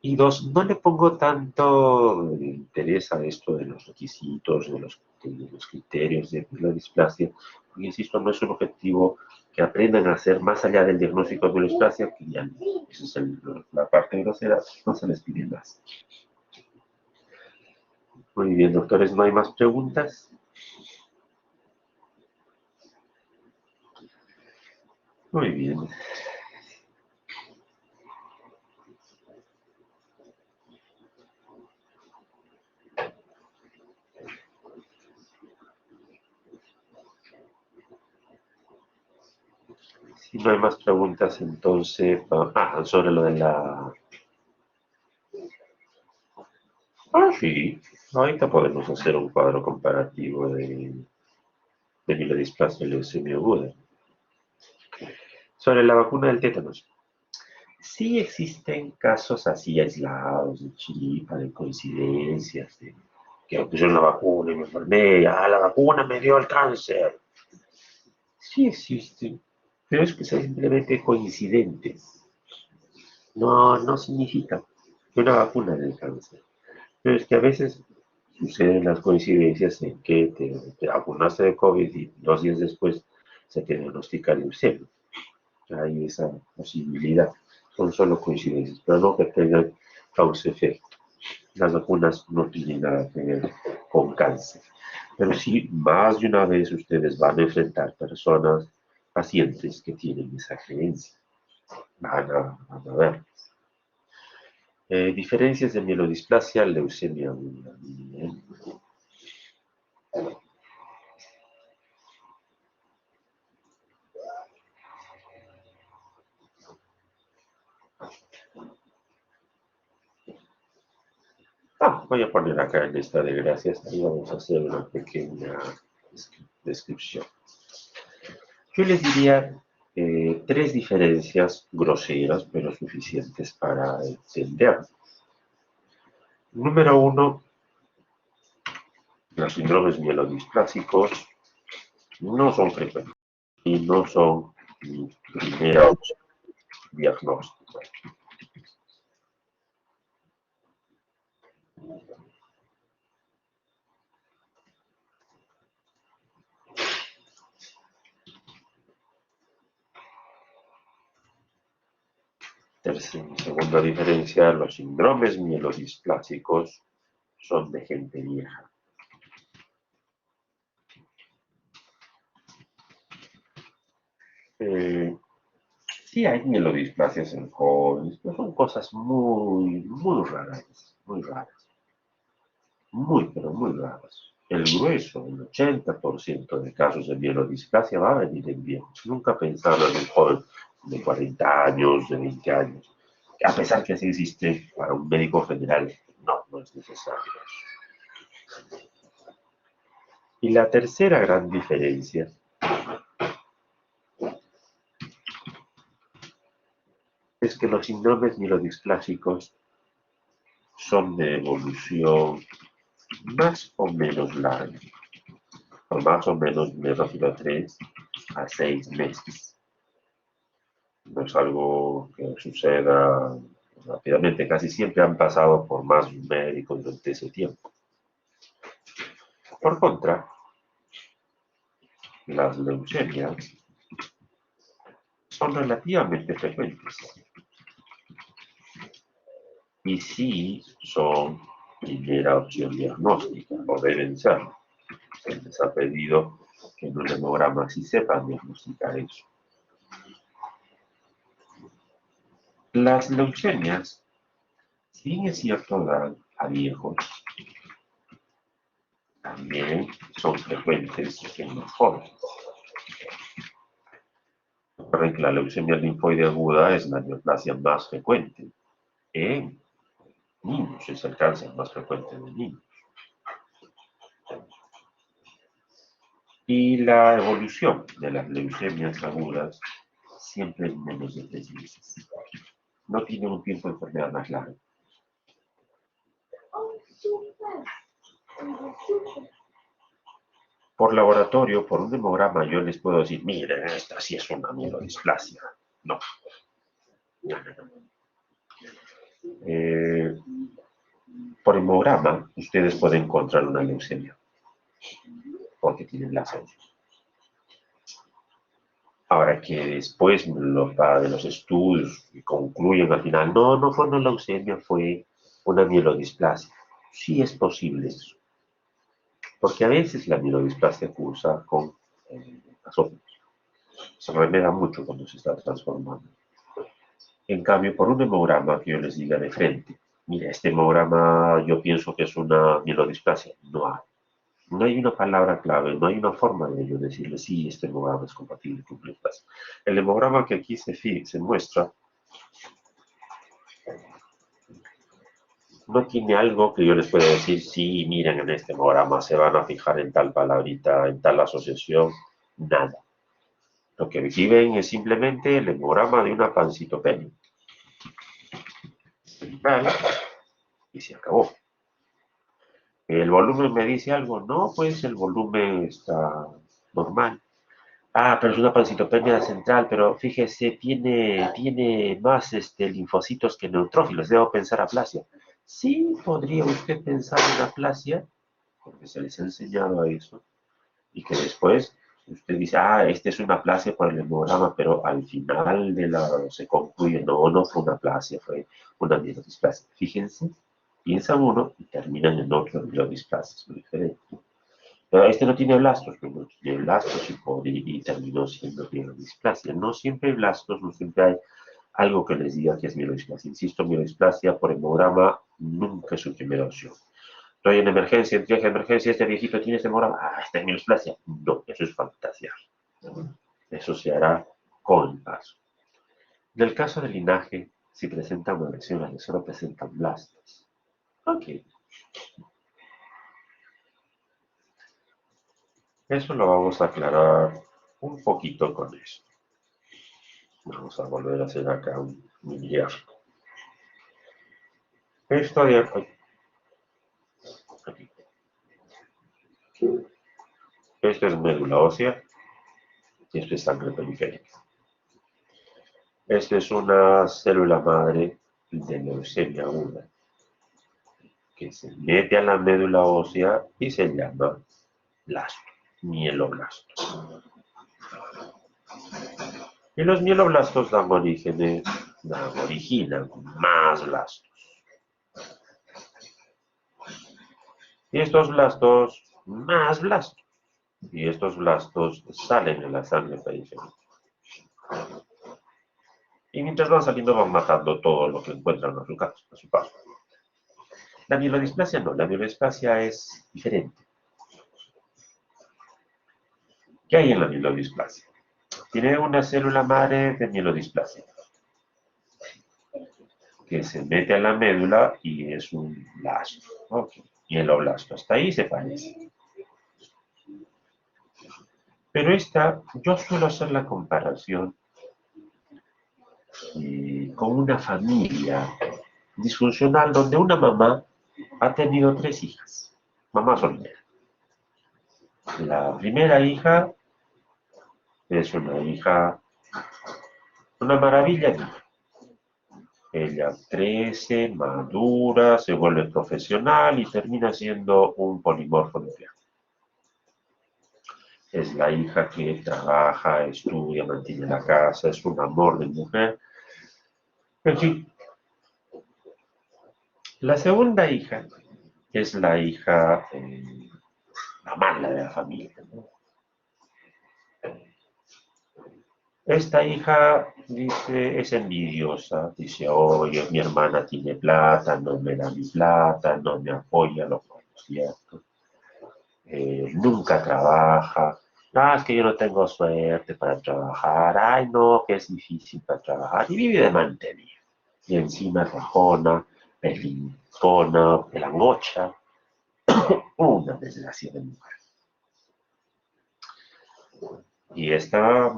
Y dos, no le pongo tanto interés a esto de los requisitos, de los criterios de la displasia, porque insisto, no es un objetivo que aprendan a hacer más allá del diagnóstico de la displasia, que ya esa es la parte grosera, no se les pide más. Muy bien, doctores, ¿no hay más preguntas? Muy bien. Si no hay más preguntas, entonces, sobre lo de la Ah, sí. Ahorita podemos hacer un cuadro comparativo de mielodisplasia y leucemia aguda. Sobre la vacuna del tétanos. Sí existen casos así aislados de chiripa, de coincidencias, de que me pusieron la vacuna y me enfermé, la vacuna me dio el cáncer. Sí existen, pero es que son simplemente coincidentes. No significa que una vacuna del cáncer. Pero es que a veces suceden las coincidencias en que te vacunaste de COVID y 2 días después se te diagnostica leucemia. Hay esa posibilidad. Son solo coincidencias, pero no que tengan causa-efecto. Las vacunas no tienen nada que ver con cáncer. Pero sí, más de una vez ustedes van a enfrentar personas, pacientes que tienen esa creencia. Van a ver. Diferencias de mielodisplasia, leucemia aguda. Bien. Voy a poner acá en esta de gracias, ahí vamos a hacer una pequeña descripción. Yo les diría 3 diferencias groseras, pero suficientes para entender. Número 1, los síndromes mielodisplásicos no son frecuentes y no son primeros diagnósticos. Segunda diferencia, los síndromes mielodisplásicos son de gente vieja. Sí hay mielodisplasias en jóvenes, pero son cosas muy raras, muy raras. Pero muy raras. El grueso, el 80% de casos de mielodisplasia va a venir en viejos. Nunca pensaron en un joven de 40 años, de 20 años. A pesar que así existe para un médico general, no es necesario. Y la tercera gran diferencia es que los síndromes mielodisplásicos son de evolución más o menos larga, o más o menos me refiero a 3 a 6 meses. No es algo que suceda rápidamente, casi siempre han pasado por más de un médico durante ese tiempo. Por contra, las leucemias son relativamente frecuentes y sí son primera opción diagnóstica, o deben ser. Se les ha pedido que en un hemograma sí sepan diagnosticar eso. Las leucemias, si bien es cierto, dan a viejos, también son frecuentes en los jóvenes. Recuerden que la leucemia linfoide aguda es la neoplasia más frecuente en niños, es el cáncer más frecuente en niños. Y la evolución de las leucemias agudas siempre es menos de 3 meses. No tiene un tiempo de enfermedad más largo. Por laboratorio, por un hemograma, yo les puedo decir, miren, esta sí es una mielodisplasia. No. Por hemograma, ustedes pueden encontrar una leucemia, porque tienen la sangre. Ahora que después de los estudios concluyen al final, no fue una leucemia, fue una mielodisplasia. Sí es posible eso, porque a veces la mielodisplasia cursa con azófago. Se remeda mucho cuando se está transformando. En cambio, por un hemograma que yo les diga de frente, mira, este hemograma yo pienso que es una mielodisplasia, no hay. No hay una palabra clave, no hay una forma de yo decirle, sí, este hemograma es compatible con mielodisplasia. El hemograma que aquí se muestra no tiene algo que yo les pueda decir, sí, miren, en este hemograma se van a fijar en tal palabrita, en tal asociación, nada. Lo que viven es simplemente el hemograma de una pancitopenia. Vale, y se acabó. ¿El volumen me dice algo? No, pues el volumen está normal. Ah, pero es una pancitopenia central, pero fíjese, tiene más linfocitos que neutrófilos. Debo pensar aplasia. Sí, podría usted pensar en aplasia, porque se les ha enseñado a eso, y que después usted dice, esta es una aplasia por el hemograma, pero al final se concluye, no, no fue una aplasia, fue una mielodisplasia. Fíjense, piensan uno y terminan en otro mielodisplasia, es muy diferente. Pero este no tiene blastos, no tiene blastos y terminó siendo mielodisplasia. No siempre hay blastos, no siempre hay algo que les diga que es mielodisplasia. Insisto, mielodisplasia por hemograma nunca es su primera opción. Estoy en emergencia, en triaje de emergencia, este viejito tiene este hemograma, está en mielodisplasia. No, eso es fantasía. Eso se hará con el paso. En el caso del linaje, si presenta una lesión, solo presentan blastos. Ok. Eso lo vamos a aclarar un poquito con esto. Vamos a volver a hacer acá un gráfico. Esto de aquí. Esto es médula ósea y esto es sangre periférica. Esta es una célula madre de leucemia aguda que se mete a la médula ósea y se llama blasto, mieloblasto. Y los mieloblastos originan más blastos. Y estos blastos, más blastos. Y estos blastos salen en la sangre periférica. Y mientras van saliendo van matando todo lo que encuentran a su paso. La mielodisplasia no, la mielodisplasia es diferente. ¿Qué hay en la mielodisplasia? Tiene una célula madre de mielodisplasia que se mete a la médula y es un blasto. Okay. Mieloblasto, hasta ahí se parece. Pero yo suelo hacer la comparación con una familia disfuncional donde una mamá ha tenido 3 hijas, mamá soltera. La primera hija es una hija, una maravilla de hija. Ella crece, madura, se vuelve profesional y termina siendo un polimorfo nuclear. Es la hija que trabaja, estudia, mantiene la casa, es un amor de mujer. En fin, la segunda hija es la hija, la mala de la familia, ¿no? Esta hija dice, es envidiosa, dice, oye, mi hermana tiene plata, no me da mi plata, no me apoya, lo cual es cierto. Nunca trabaja. Es que yo no tengo suerte para trabajar. Ay, no, que es difícil para trabajar. Y vive de mantener. Y encima rajona, pelincona, pelangocha. Una desgracia de mujer. Y esta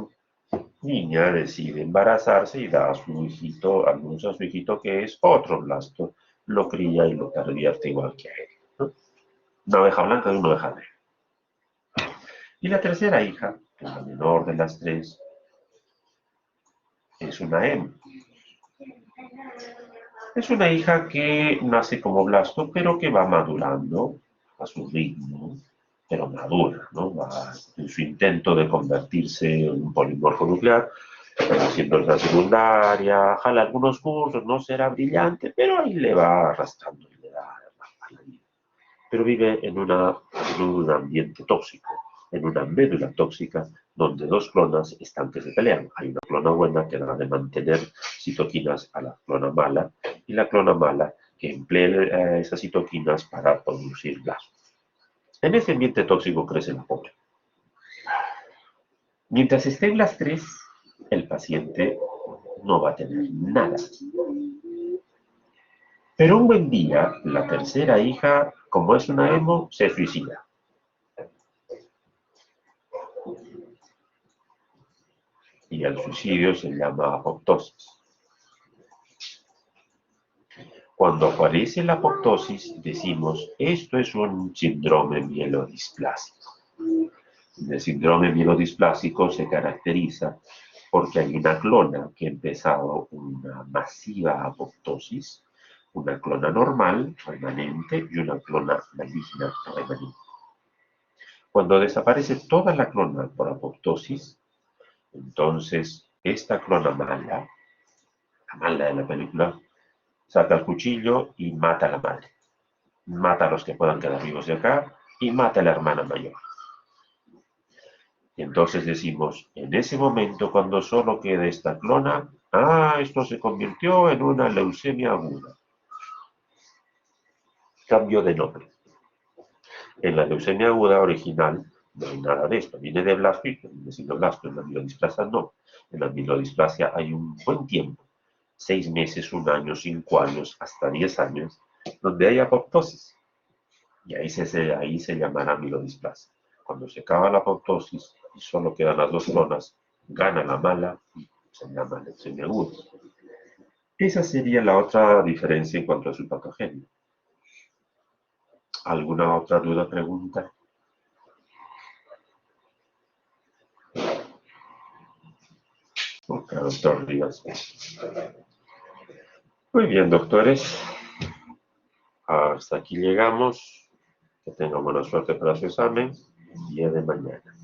niña decide embarazarse y da a su hijito, anuncia a su hijito que es otro blasto, lo cría y lo pervierte igual que a él, ¿no? Una oveja blanca y una oveja negra. Y la tercera hija, la menor de las 3, es una hembra. Es una hija que nace como blasto, pero que va madurando a su ritmo, pero madura, ¿no? Va en su intento de convertirse en un polimorfo nuclear, haciendo la secundaria, jala algunos cursos, no será brillante, pero ahí le va arrastrando y le da a la vida. Pero vive en un ambiente tóxico, en una médula tóxica, donde 2 clonas están que se pelean. Hay una clona buena que da de mantener citoquinas a la clona mala, y la clona mala que emplea esas citoquinas para producir blastos. En ese ambiente tóxico crece la pobre. Mientras esté en las 3, el paciente no va a tener nada. Pero un buen día, la tercera hija, como es una emo, se suicida. Y el suicidio se llama apoptosis. Cuando aparece la apoptosis, decimos, esto es un síndrome mielodisplásico. El síndrome mielodisplásico se caracteriza porque hay una clona que ha empezado una masiva apoptosis, una clona normal, remanente, y una clona maligna, remanente. Cuando desaparece toda la clona por apoptosis, entonces esta clona mala, la mala de la película, saca el cuchillo y mata a la madre. Mata a los que puedan quedar vivos de acá y mata a la hermana mayor. Y entonces decimos, en ese momento, cuando solo queda esta clona, esto se convirtió en una leucemia aguda. Cambio de nombre. En la leucemia aguda original no hay nada de esto. Viene de blasfito, viene siendo blasto. En la mielodisplasia no. En la mielodisplasia hay un buen tiempo. 6 meses, 1 año, 5 años, hasta 10 años, donde hay apoptosis. Y ahí se llamará mielodisplasia. Cuando se acaba la apoptosis y solo quedan las dos clonas, gana la mala y se llama leucemia aguda. Esa sería la otra diferencia en cuanto a su patogenia. ¿Alguna otra duda, pregunta? Ok, doctor Rivas. Muy bien, doctores. Hasta aquí llegamos. Que tengan buena suerte para su examen el día de mañana.